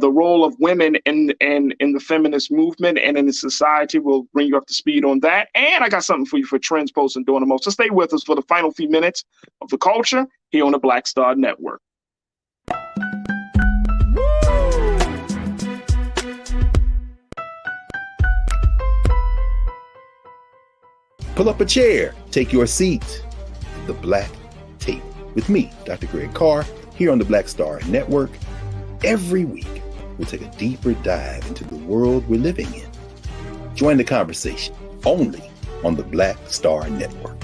the role of women in the feminist movement and in the society. We'll bring you up to speed on that. And I got something for you for Trends, Posts, and Doing the Most. So stay with us for the final few minutes of the culture here on the Black Star Network. Pull up a chair, take your seat. The Black Tape with me, Dr. Greg Carr, here on the Black Star Network. Every week, we'll take a deeper dive into the world we're living in. Join the conversation only on the Black Star Network.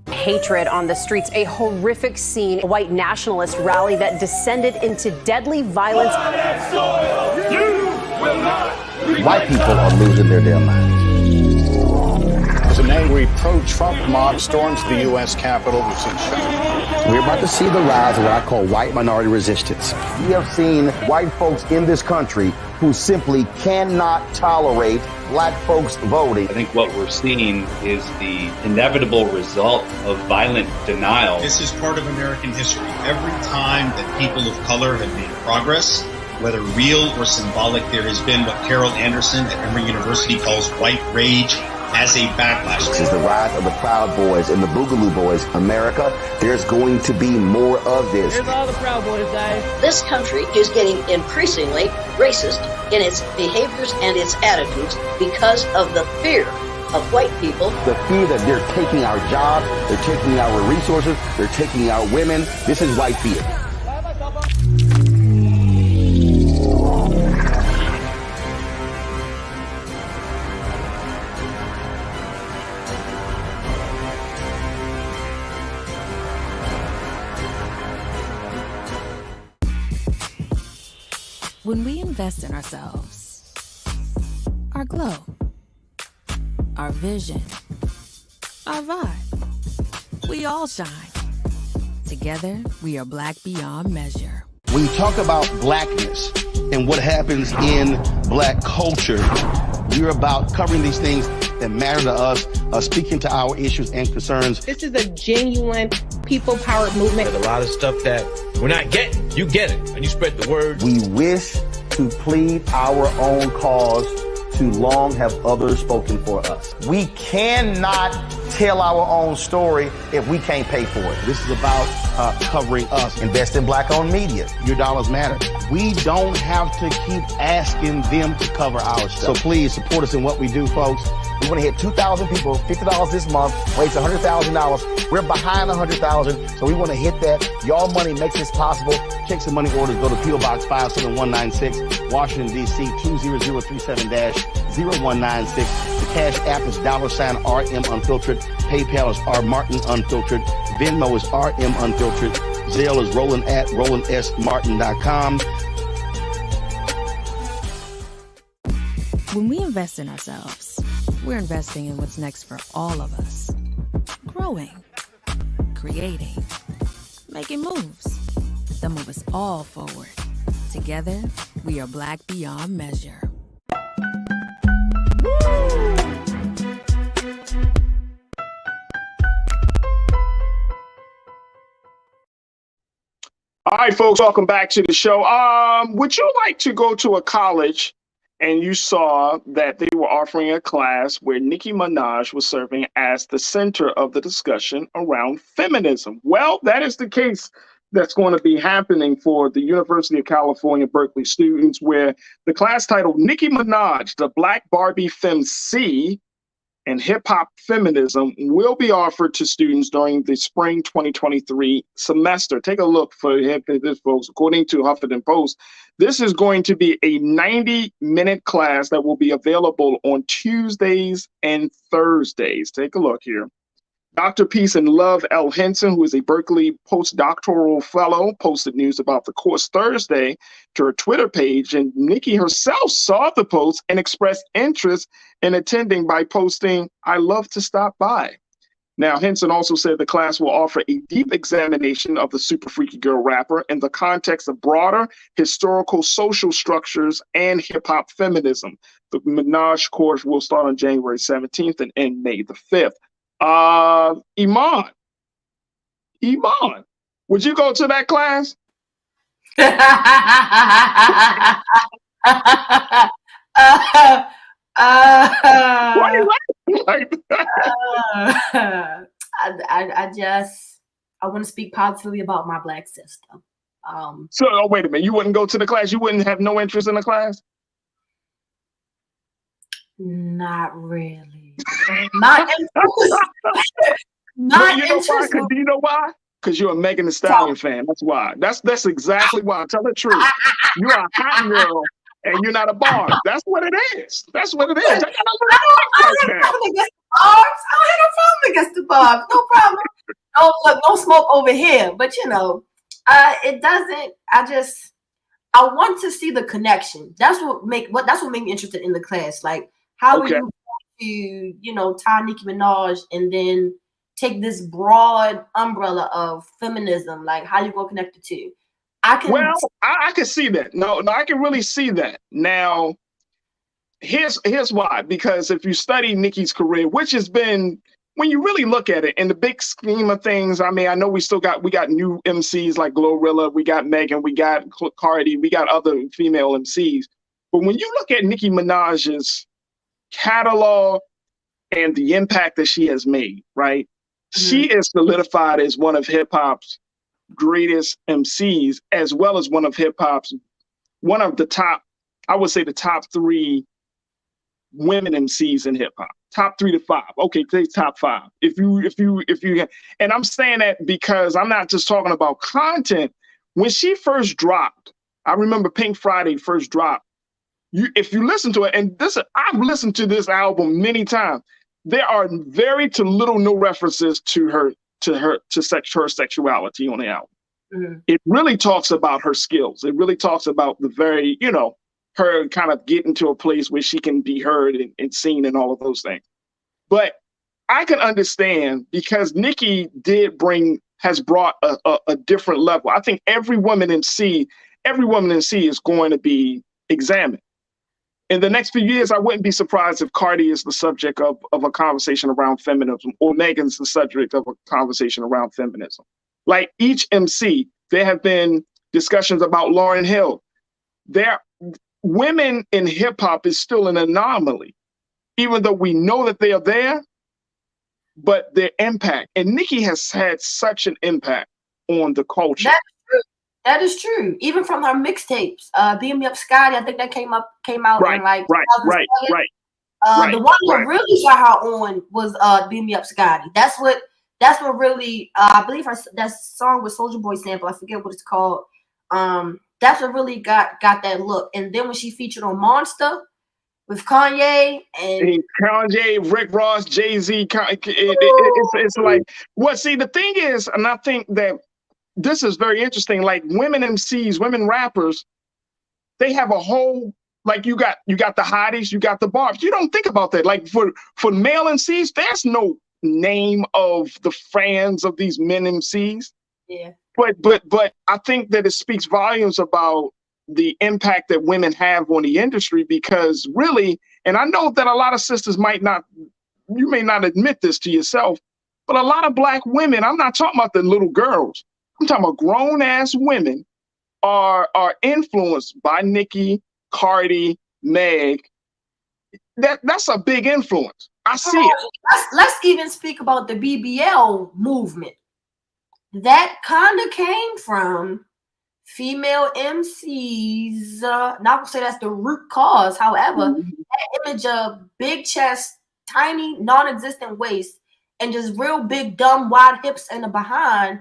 Hatred on the streets, a horrific scene, a white nationalist rally that descended into deadly violence. White people are losing their damn minds. As an angry pro-Trump mob storms the U.S. Capitol, we've seen We're about to see the rise of what I call white minority resistance. We have seen white folks in this country who simply cannot tolerate Black folks voting. I think what we're seeing is the inevitable result of violent denial. This is part of American history. Every time that people of color have made progress, whether real or symbolic, there has been what Carol Anderson at Emory University calls white rage as a backlash. This is the rise of the Proud Boys and the Boogaloo Boys. America, there's going to be more of this. Here's all the Proud Boys, guys. This country is getting increasingly racist in its behaviors and its attitudes because of the fear of white people. The fear that they're taking our jobs, they're taking our resources, they're taking our women. This is white fear. When we invest in ourselves, our glow, our vision, our vibe, we all shine. Together, we are black beyond measure. When you talk about blackness and what happens in Black culture, we're about covering these things that matter to us, speaking to our issues and concerns. This is a genuine people-powered movement. There's a lot of stuff that we're not getting. You get it, and you spread the word. We wish to plead our own cause. Too long have others spoken for us. We cannot tell our own story if we can't pay for it. This is about covering us. Invest in black-owned media. Your dollars matter. We don't have to keep asking them to cover our stuff. So please support us in what we do, folks. We want to hit 2,000 people, $50 this month, raise $100,000. We're behind 100,000, so we want to hit that. Y'all money makes this possible. Check some money orders. Go to P.O. Box 57196, Washington, D.C. 20037-0196. The Cash App is $RM Unfiltered. PayPal is R Martin Unfiltered. Venmo is RM Unfiltered. Zelle is roland@rolandsmartin.com. When we invest in ourselves, we're investing in what's next for all of us. Growing, creating, making moves that move us all forward. Together, we are Black beyond measure. All right, folks, welcome back to the show. Would you like to go to a college and you saw that they were offering a class where Nicki Minaj was serving as the center of the discussion around feminism? Well, that is the case that's going to be happening for the University of California, Berkeley students, where the class titled Nicki Minaj, the Black Barbie FemC and Hip Hop Feminism will be offered to students during the spring 2023 semester. Take a look for this, folks. According to Huffington Post, this is going to be a 90-minute class that will be available on Tuesdays and Thursdays. Take a look here. Dr. Peace and Love L. Henson, who is a Berkeley postdoctoral fellow, posted news about the course Thursday to her Twitter page, and Nicki herself saw the post and expressed interest in attending by posting, "I love to stop by." Now, Henson also said the class will offer a deep examination of the Super Freaky Girl rapper in the context of broader historical social structures and hip-hop feminism. The Minaj course will start on January 17th and end May the 5th. Iman, would you go to that class? Why are you laughing like that? I want to speak positively about my Black sister. So, wait a minute, you wouldn't go to the class? You wouldn't have no interest in the class? Not really. Not interested. Not interested. Do you know why? Because you're a Megan Thee Stallion fan. That's why. That's exactly why. Tell the truth. You're a hot girl and you're not a Barb. That's what it is. That's what it is. I don't have no problem against the Barbs. No problem. No, look, no smoke over here. But you know, it doesn't. I want to see the connection. That's what made me interested in the class. Like, how are you to, tie Nicki Minaj and then take this broad umbrella of feminism? Like, how you gonna connect the two? I can see that. No, I can really see that. Now, here's why. Because if you study Nicki's career, which has been, when you really look at it in the big scheme of things, I mean, I know we got new MCs like Glorilla, we got Megan, we got Cardi, we got other female MCs. But when you look at Nicki Minaj's catalog and the impact that she has made, right? Mm-hmm. She is solidified as one of hip hop's greatest MCs, as well as one of the top, I would say the top 3 women MCs in hip hop. Top 3 to 5. Okay, say top 5. If you, and I'm saying that because I'm not just talking about content. When she first dropped, I remember Pink Friday first dropped. If you listen to it, and I've listened to this album many times, there are very to little no references to her sexuality on the album. Mm-hmm. It really talks about her skills. It really talks about the very, her kind of getting to a place where she can be heard and seen and all of those things. But I can understand, because Nicki has brought a different level. I think every woman in C is going to be examined. In the next few years, I wouldn't be surprised if Cardi is the subject of a conversation around feminism, or Megan's the subject of a conversation around feminism. Like each MC, there have been discussions about Lauryn Hill. women in hip hop is still an anomaly, even though we know that they are there, but their impact. And Nicki has had such an impact on the culture. That's true. That is true. Even from her mixtapes, Beam Me Up Scotty, I think that came out in like 2007. The one that really got her on was Beam Me Up Scotty. That's what really I believe that song with Soulja Boy sample. I forget what it's called. That's what really got that look. And then when she featured on Monster with Kanye and Kanye, Rick Ross, Jay-Z, it's like, well, see, the thing is, and I think that this is very interesting, like women MCs, women rappers, they have a whole, like you got the hotties, you got the barbs. You don't think about that. Like for male MCs, there's no name of the fans of these men MCs. Yeah. But I think that it speaks volumes about the impact that women have on the industry, because really, and I know that a lot of sisters you may not admit this to yourself, but a lot of Black women, I'm not talking about the little girls, I'm talking about grown ass women are influenced by Nicki, Cardi, Meg. That's a big influence. I see it. Let's even speak about the BBL movement. That kind of came from female MCs. Not to say that's the root cause. However, that image of big chest, tiny, non-existent waist, and just real big, dumb, wide hips and the behind,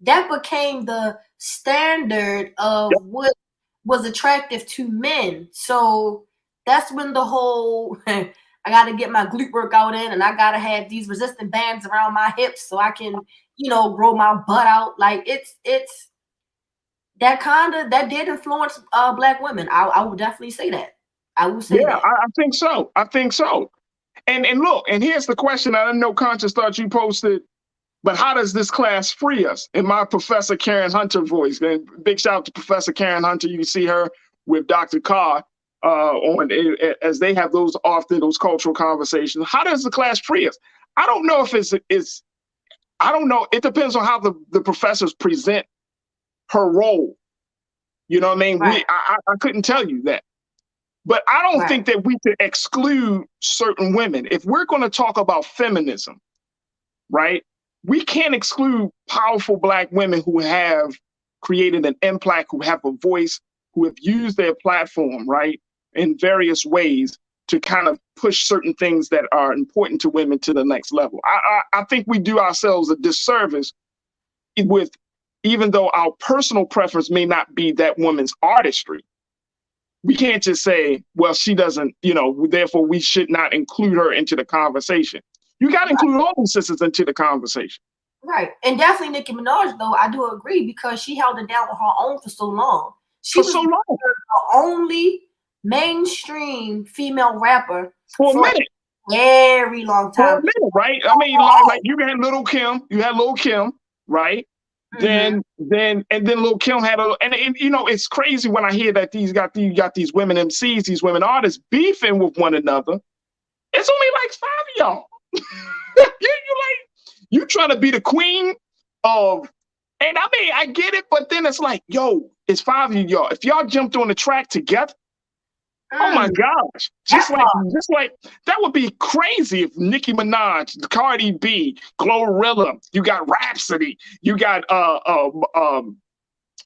that became the standard of what was attractive to men. So that's when the whole I got to get my glute workout in, and I got to have these resistant bands around my hips so I can, grow my butt out. Like it's that did influence Black women. I would definitely say that. I would say that. I think so. I think so. And look, and here's the question I know Conscious thought you posted, but how does this class free us? In my Professor Karen Hunter voice. And big shout out to Professor Karen Hunter. You can see her with Dr. Carr as they have those cultural conversations. How does the class free us? I don't know if it's I don't know. It depends on how the professors present her role. You know what I mean? Right. I couldn't tell you that. But I don't think that we should exclude certain women. If we're going to talk about feminism, right, we can't exclude powerful Black women who have created an impact, who have a voice, who have used their platform, right, in various ways to kind of push certain things that are important to women to the next level. I think we do ourselves a disservice with, even though our personal preference may not be that woman's artistry. We can't just say, well, she doesn't, therefore we should not include her into the conversation. You got to include all these sisters into the conversation. Right. And definitely Nicki Minaj, though, I do agree, because she held it down on her own for so long. She was the only mainstream female rapper for a minute. Very long time. For a minute, right? I mean, like you had Lil' Kim, right? Then Lil' Kim had and it's crazy when I hear that you got these women MCs, these women artists beefing with one another. It's only like 5 of y'all. you trying to be the queen of, and I mean I get it, but then it's like, yo, it's 5 of y'all. If y'all jumped on the track together, oh my gosh. Just like that would be crazy if Nicki Minaj, Cardi B, Glorilla, you got Rhapsody, you got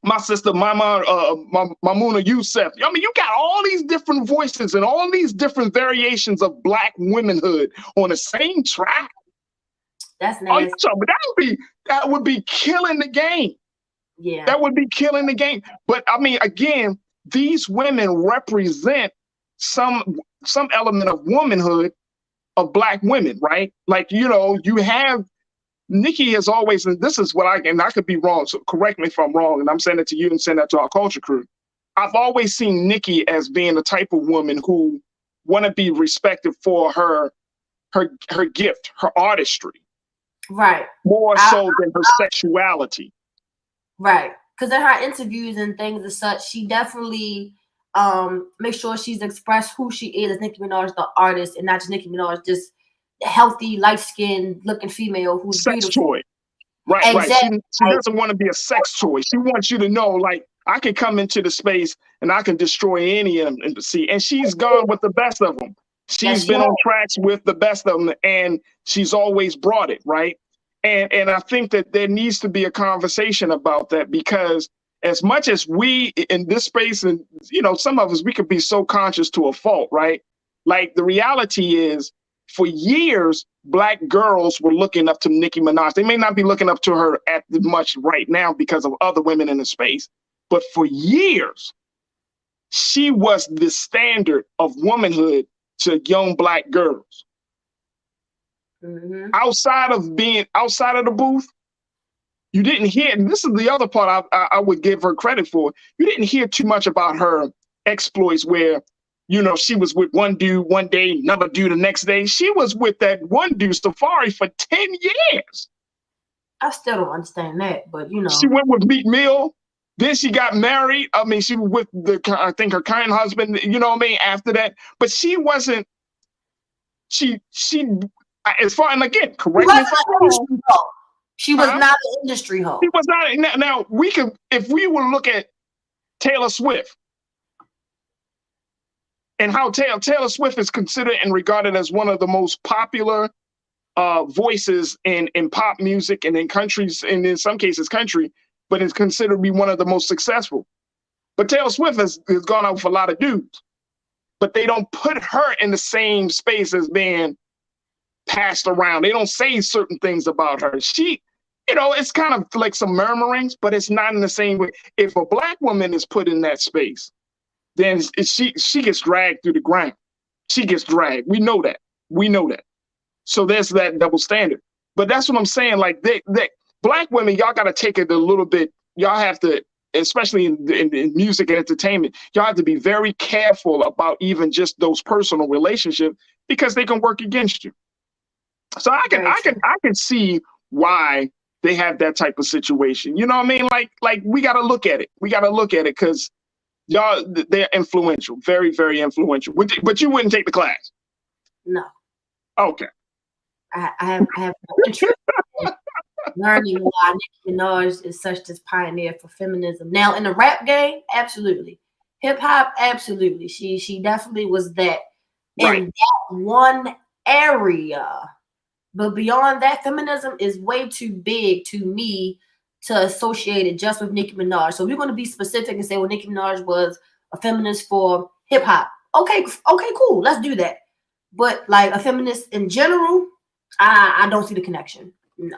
my sister Mamuna Youssef. I mean, you got all these different voices and all these different variations of Black womanhood on the same track. That's nasty. But that would be killing the game. Yeah. That would be killing the game. But I mean, again, these women represent some element of womanhood of Black women, right? Like, you have Nicki has always, and this is what I could be wrong, so correct me if I'm wrong, and I'm saying it to you and saying that to our culture crew. I've always seen Nicki as being the type of woman who want to be respected for her gift, her artistry. Right. More so than her sexuality. Right. Because in her interviews and things and such, she definitely makes sure she's expressed who she is as Nicki Minaj, the artist, and not just Nicki Minaj, just a healthy, light-skinned looking female who's sex beautiful. Toy. Right, exactly. right. She doesn't want to be a sex toy. She wants you to know, like, I could come into the space and I can destroy any of them in the sea. And she's gone with the best of them. She's been on tracks with the best of them, and she's always brought it, right? And I think that there needs to be a conversation about that, because as much as we in this space, and some of us, we could be so conscious to a fault, right? Like, the reality is, for years, Black girls were looking up to Nicki Minaj. They may not be looking up to her as much right now because of other women in the space, but for years, she was the standard of womanhood to young Black girls. Outside of the booth, you didn't hear, and this is the other part I would give her credit for, you didn't hear too much about her exploits where, she was with one dude one day, another dude the next day. She was with that one dude, Safari, for 10 years. I still don't understand that, but She went with Meek Mill. Then she got married. I mean, she was with I think her current husband, after that. But she wasn't, as far, and again, correct me if I'm wrong. She was not an industry hoe. She was not. Now, we could, if we were to look at Taylor Swift and how Taylor Swift is considered and regarded as one of the most popular voices in pop music and in countries, and in some cases country, but is considered to be one of the most successful. But Taylor Swift has gone out with a lot of dudes, but they don't put her in the same space as being passed around. They don't say certain things about her. She, it's kind of like some murmurings, but it's not in the same way. If a Black woman is put in that space, then she gets dragged through the ground. She gets dragged. We know that. So there's that double standard. But that's what I'm saying. Like, they Black women, y'all got to take it a little bit. Y'all have to, especially in music and entertainment, y'all have to be very careful about even just those personal relationships, because they can work against you. So I can see why they have that type of situation. You know what I mean? Like we got to look at it. Because y'all, they're influential, very, very influential. But you wouldn't take the class? No. Okay. I have no interest in learning why Nicki Minaj is such this pioneer for feminism. Now, in the rap game, absolutely. Hip hop, absolutely. She definitely was that in that one area. But beyond that, feminism is way too big to me to associate it just with Nicki Minaj. So we're going to be specific and say, well, Nicki Minaj was a feminist for hip hop. Okay, cool. Let's do that. But like a feminist in general, I don't see the connection. No.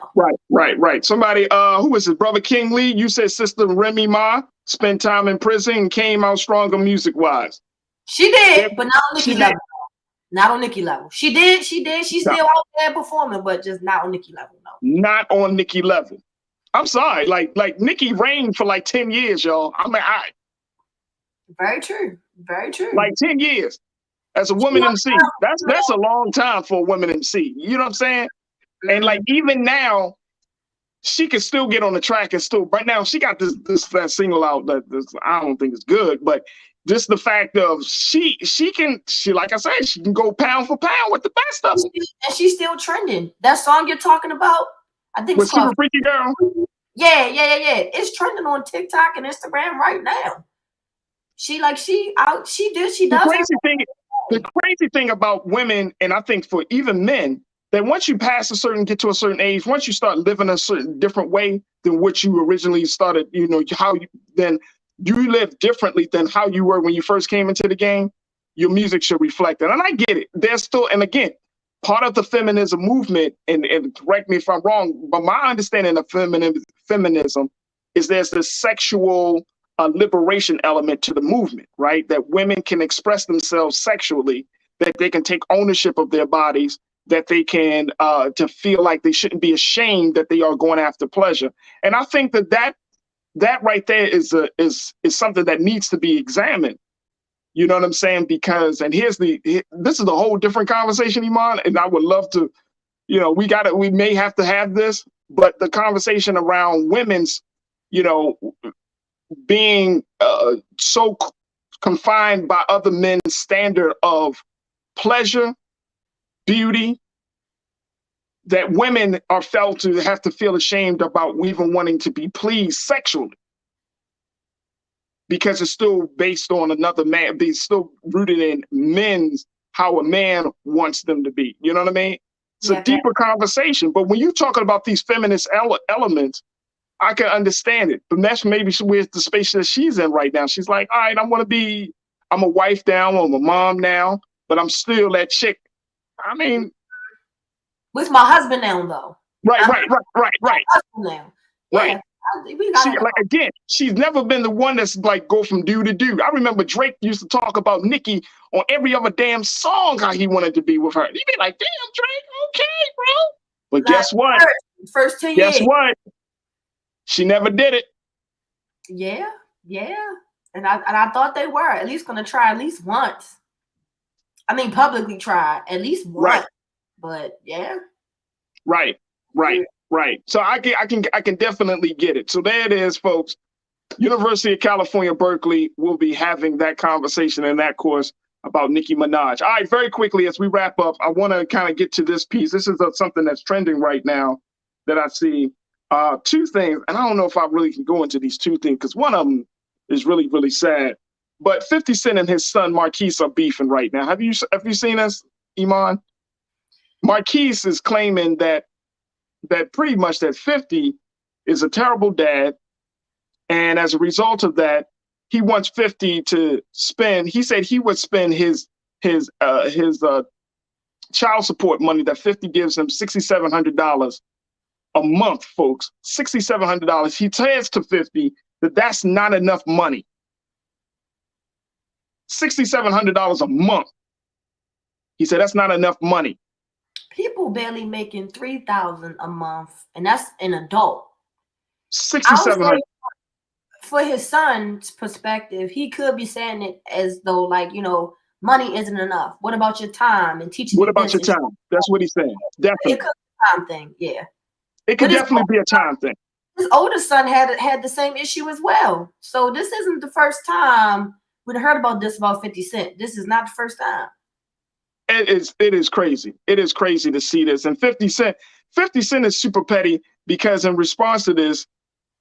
Right. Somebody, who was it? Brother King Lee, you said Sister Remy Ma spent time in prison and came out stronger music-wise. She did, but not on Nicki level. Not on Nicki level. She did. She's still out there performing, but just not on Nicki level. No. Not on Nicki level. I'm sorry. Like Nicki reigned for like 10 years, y'all. I mean, Very true. Like 10 years as a woman MC. That's a long time for a woman MC. You know what I'm saying? Mm-hmm. And like even now, she can still get on the track and still. Right now, she got that single out that I don't think is good, but just the fact of she like I said, she can go pound for pound with the best of them. And she's still trending. That song you're talking about, I think it's called Freaky Girl. Yeah. It's trending on TikTok and Instagram right now. The crazy thing about women, and I think for even men, that once you get to a certain age, once you start living a certain different way than what you originally started, then you live differently than how you were when you first came into the game. Your music should reflect that. And I get it. There's still, and again, part of the feminism movement, and correct me if I'm wrong, but my understanding of feminism is there's this sexual liberation element to the movement, right? That women can express themselves sexually, that they can take ownership of their bodies, that they can to feel like they shouldn't be ashamed that they are going after pleasure. And I think that right there is something that needs to be examined. You know what I'm saying? Because, and this is a whole different conversation, Iman, and I would love to, we may have to have this, but the conversation around women's, being so confined by other men's standard of pleasure, beauty, that women are felt to have to feel ashamed about even wanting to be pleased sexually. because it's still based on another man, it's still rooted in how a man wants them to be. You know what I mean? It's a deeper conversation. But when you're talking about these feminist elements, I can understand it. But that's maybe with the space that she's in right now. She's like, all right, I'm a wife now, I'm a mom now, but I'm still that chick. I mean, with my husband now, though. Right. Now. Right. Again, she's never been the one that's like go from dude to dude. I remember Drake used to talk about Nicki on every other damn song, how he wanted to be with her. He'd be like, damn, Drake, okay, bro. But guess what? First 10 years. Guess what? She never did it. Yeah. And I thought they were at least going to try at least once. I mean, publicly try at least once. Right. But yeah. Right. So I can definitely get it. So there it is, folks. University of California, Berkeley will be having that conversation in that course about Nicki Minaj. All right, very quickly as we wrap up, I want to kind of get to this piece. This is something that's trending right now that I see. Two things, and I don't know if I really can go into these two things because one of them is really, really sad. But 50 Cent and his son Marquise are beefing right now. Have you seen this, Iman? Marquise is claiming that pretty much that 50 is a terrible dad, and as a result of that, he wants 50 to spend. He said he would spend his child support money that 50 gives him, $6,700 a month, folks. $6,700. He says to 50 that that's not enough money. $6,700 a month. He said that's not enough money. People barely making $3,000 a month, and that's an adult. $6,700. For his son's perspective, he could be saying it as though, like, money isn't enough. What about your time and teaching? What about your time? That's what he's saying. Definitely. It could be a time thing, yeah. It could definitely be a time thing. His older son had the same issue as well. So this isn't the first time we've heard about this about 50 Cent. This is not the first time. It is crazy. It is crazy to see this. And 50 Cent is super petty because in response to this,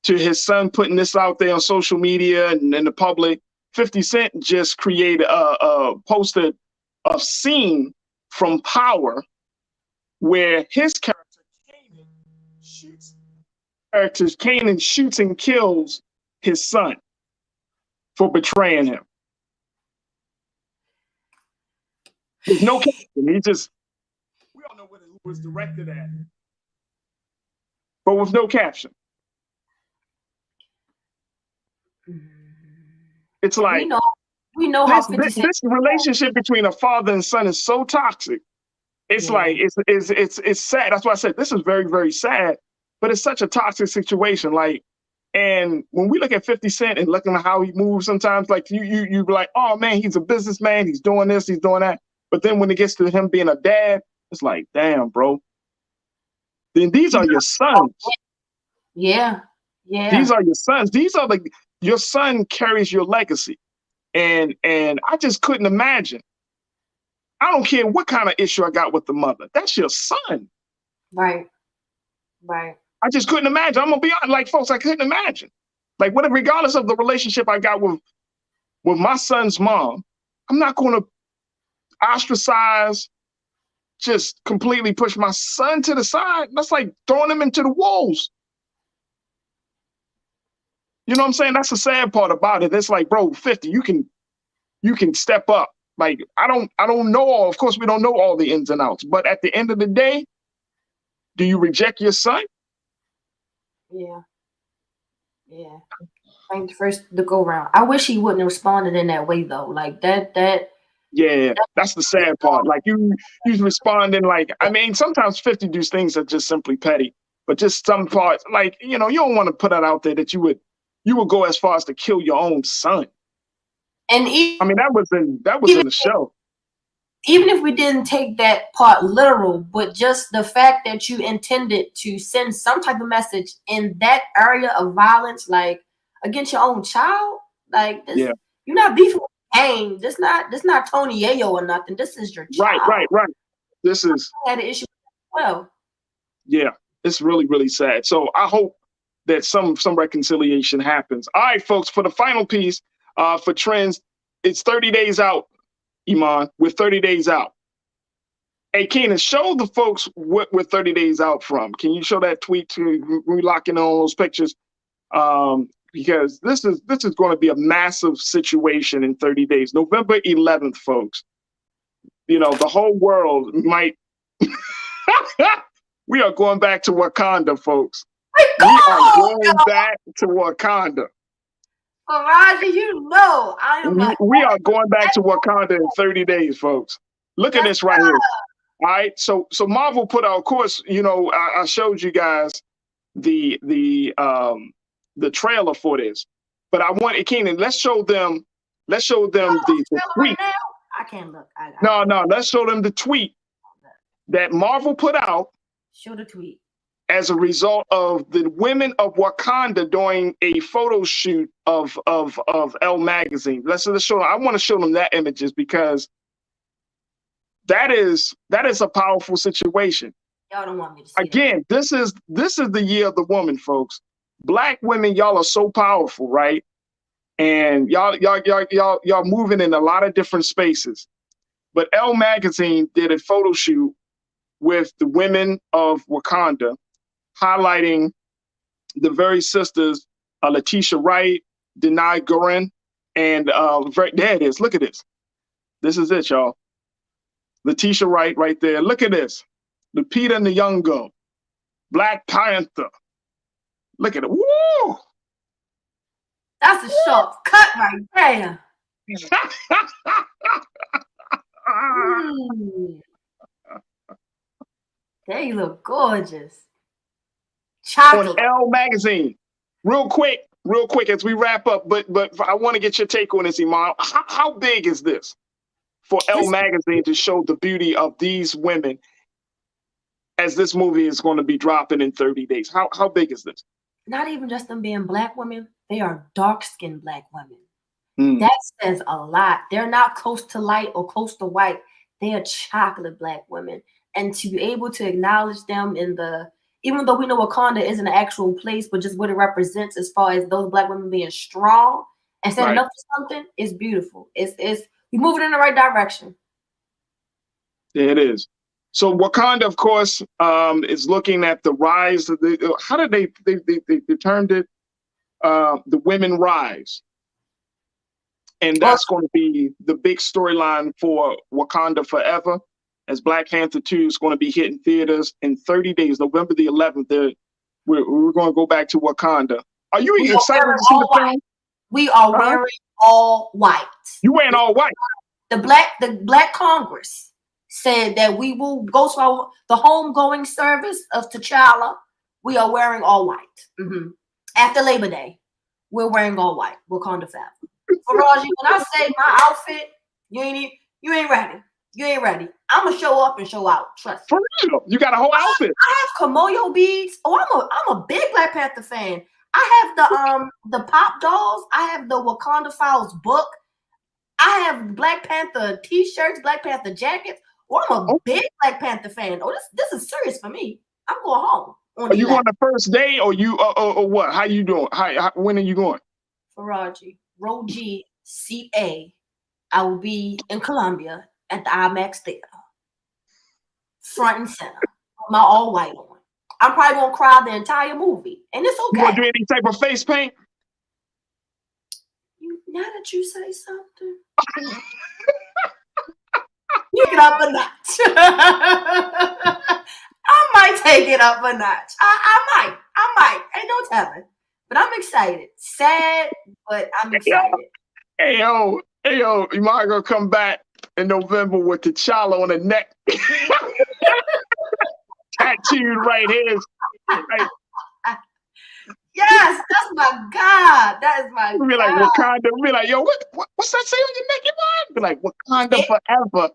to his son putting this out there on social media and in the public, 50 Cent just posted a scene from Power where his character Kanan shoots and kills his son for betraying him. There's no caption. We don't know who was directed at, but with no caption. It's like we know how this relationship between a father and son is so toxic. It's like it's sad. That's why I said this is very, very sad. But it's such a toxic situation. Like, and when we look at 50 Cent and looking at how he moves, sometimes like you be like, oh man, he's a businessman. He's doing this, he's doing that. But then when it gets to him being a dad, it's like, damn, bro. Then these are your sons. Yeah. These are your sons. Your son carries your legacy. And I just couldn't imagine. I don't care what kind of issue I got with the mother. That's your son. Right. I just couldn't imagine. I'm gonna be honest, like folks, I couldn't imagine. Like regardless of the relationship I got with my son's mom, I'm not gonna ostracize, just completely push my son to the side. That's like throwing him into the wolves. You know what I'm saying? That's the sad part about it. It's like, bro, 50, you can step up. Like, I don't know all, of course we don't know all the ins and outs, but at the end of the day, do you reject your son? Yeah. Like the first to go round. I wish he wouldn't have responded in that way though. Like that. Yeah, that's the sad part. Like he's responding like, I mean, sometimes 50 do things that just simply petty, but just some parts, like, you don't want to put that out there that you would go as far as to kill your own son. And that was in the show. Even if we didn't take that part literal, but just the fact that you intended to send some type of message in that area of violence, like against your own child, like this, you're not beefing with Kane. This not Tony Yayo or nothing. This is your child. Right. This is I had an issue as well. Yeah, it's really, really sad. So I hope that some reconciliation happens. All right, folks, for the final piece, for trends. It's 30 days out, Iman. We're 30 days out. Hey, Keenan, show the folks what we're 30 days out from. Can you show that tweet to we lock in on those pictures? Because this is going to be a massive situation in 30 days. November 11th, folks. You know, the whole world might. We are going back to Wakanda, folks. We are going back to Wakanda. Farajii, you know I am. We are going back to Wakanda in 30 days, folks. Look at this right here. All right, so Marvel put out, of course, you know, I showed you guys the trailer for this, but I want Keenan. Let's show them the tweet. Right, I can't look. No, let's show them the tweet that Marvel put out. Show the tweet. As a result of the women of Wakanda doing a photo shoot of Elle magazine. Let's show them. I want to show them that images because that is a powerful situation. Y'all don't want me to see Again, this is the year of the woman, folks. Black women, y'all are so powerful, right? And y'all moving in a lot of different spaces. But Elle magazine did a photo shoot with the women of Wakanda, highlighting the very sisters, Letitia Wright, Denai Guerin, and there it is. Look at this. This is it, y'all. Letitia Wright right there. Look at this. Lupita Nyong'o, Black Panther. Look at it. Woo! That's a sharp cut right there. They look gorgeous. On Elle magazine. Real quick as we wrap up, but I want to get your take on this, Iman. How big is this for Elle magazine to show the beauty of these women as this movie is going to be dropping in 30 days? How big is this? Not even just them being Black women, they are dark-skinned Black women. That says a lot. They're not close to light or close to white. They are chocolate Black women. And to be able to acknowledge them even though we know Wakanda isn't an actual place, but just what it represents as far as those Black women being strong and standing up for something is beautiful. It's we moving in the right direction. Yeah, it is. So Wakanda, of course, is looking at the rise of how did they termed it? The women rise. And that's going to be the big storyline for Wakanda Forever, as Black Panther 2 is going to be hitting theaters in 30 days, November the 11th. We're going to go back to Wakanda. Are you excited to see the film? We are wearing all white. You wearing all white? The Black Congress said that we will go to the homegoing service of T'Challa. We are wearing all white. After Labor Day, we're wearing all white. Wakanda Forever. Farajii, when I say my outfit, you ain't ready. You ain't ready. I'm gonna show up and show out. Trust me. For real, you got a whole outfit. I have Kamoyo beads. Oh, I'm a big Black Panther fan. I have the pop dolls. I have the Wakanda Files book. I have Black Panther t-shirts, Black Panther jackets. Oh, I'm a big Black Panther fan. Oh, this is serious for me. I'm going home. Are you going the first day or you or what? How you doing? When are you going? Farajii, row G, seat A. I will be in Columbia at the IMAX theater, front and center, with my all white on. I'm probably gonna cry the entire movie, and it's okay. You gonna do any type of face paint? Now that you say something, take it up a notch. I might take it up a notch. I might. Ain't no telling. But I'm excited. Sad, but I'm excited. Hey yo, you might gonna come back in November with T'Challa on the neck. Tattooed right here. Right. Yes, that's my God. That is my God. Be like Wakanda. Be like, yo, what's that say on your neck? You be like, Wakanda forever.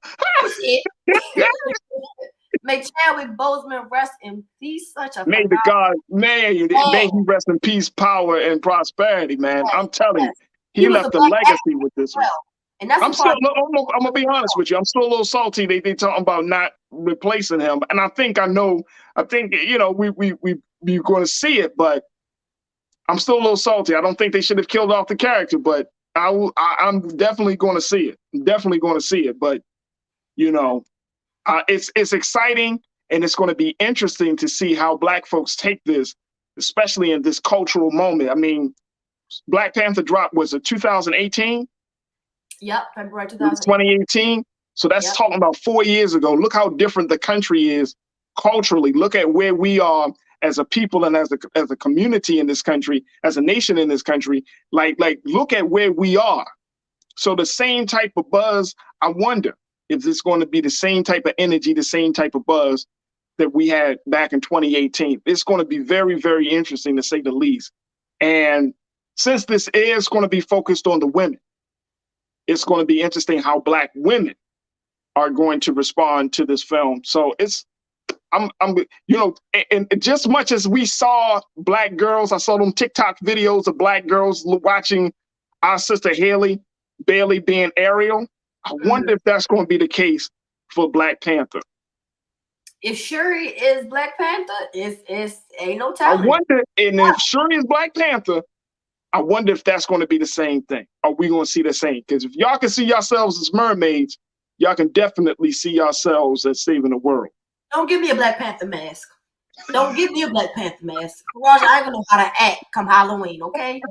May Chadwick Boseman rest in peace. Such a may the God, may he rest in peace, power, and prosperity, man. I'm telling you, he left a legacy with this one. And that's I'm gonna be honest with you. I'm still a little salty. They talking about not replacing him, and I think you know we're going to see it, but I'm still a little salty. I don't think they should have killed off the character, but I'm definitely going to see it. I'm definitely going to see it. But, you know, it's exciting, and it's going to be interesting to see how Black folks take this, especially in this cultural moment. I mean, Black Panther drop was it 2018? Yep, February 2018. So that's talking about 4 years ago. Look how different the country is culturally. Look at where we are as a people and as a community in this country, as a nation in this country. Like look at where we are. So the same type of buzz, I wonder if it's going to be the same type of energy, the same type of buzz that we had back in 2018. It's going to be very, very interesting, to say the least. And since this is going to be focused on the women, it's going to be interesting how Black women are going to respond to this film. So I'm you know, and just much as we saw Black girls, I saw them TikTok videos of Black girls watching our sister Haley Bailey being Ariel. I wonder if that's going to be the case for Black Panther. If Shuri is Black Panther, it's ain't no telling. I wonder, and if Shuri is Black Panther, I wonder if that's going to be the same thing. Are we going to see the same? Because if y'all can see yourselves as mermaids, y'all can definitely see yourselves as saving the world. Don't give me a Black Panther mask. Don't give me a Black Panther mask. Roger, I ain't gonna know how to act come Halloween, okay?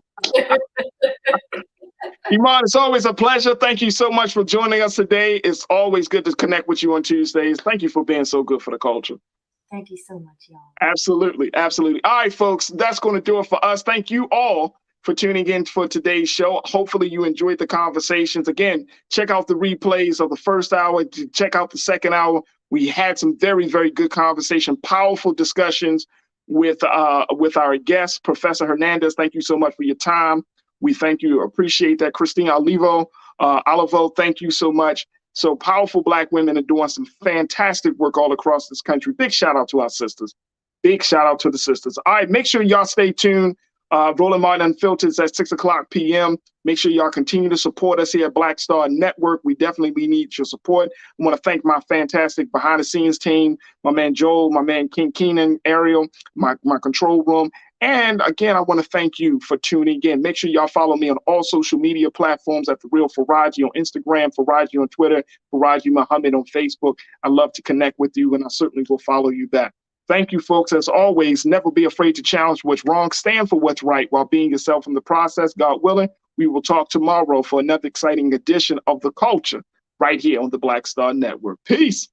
Iman, it's always a pleasure. Thank you so much for joining us today. It's always good to connect with you on Tuesdays. Thank you for being so good for the culture. Thank you so much, y'all. Absolutely. Absolutely. All right, folks, that's going to do it for us. Thank you all for tuning in for today's show. Hopefully you enjoyed the conversations. Again, check out the replays of the first hour. Check out the second hour. We had some very, very good conversation, powerful discussions with our guest, Professor Hernandez. Thank you so much for your time. We thank you. Appreciate that. Christina Olivo, thank you so much. So powerful Black women are doing some fantastic work all across this country. Big shout out to our sisters. Big shout out to the sisters. All right, make sure y'all stay tuned. Roland Martin Unfiltered at 6:00 p.m. Make sure y'all continue to support us here at Black Star Network. We definitely need your support. I want to thank my fantastic behind the scenes team, my man Joel, my man King Keenan, Ariel, my control room. And again, I want to thank you for tuning in. Make sure y'all follow me on all social media platforms at The Real Farajii on Instagram, Farajii on Twitter, Farajii Muhammad on Facebook. I love to connect with you, and I certainly will follow you back. Thank you, folks. As always, never be afraid to challenge what's wrong. Stand for what's right while being yourself in the process. God willing, we will talk tomorrow for another exciting edition of The Culture right here on the Black Star Network. Peace.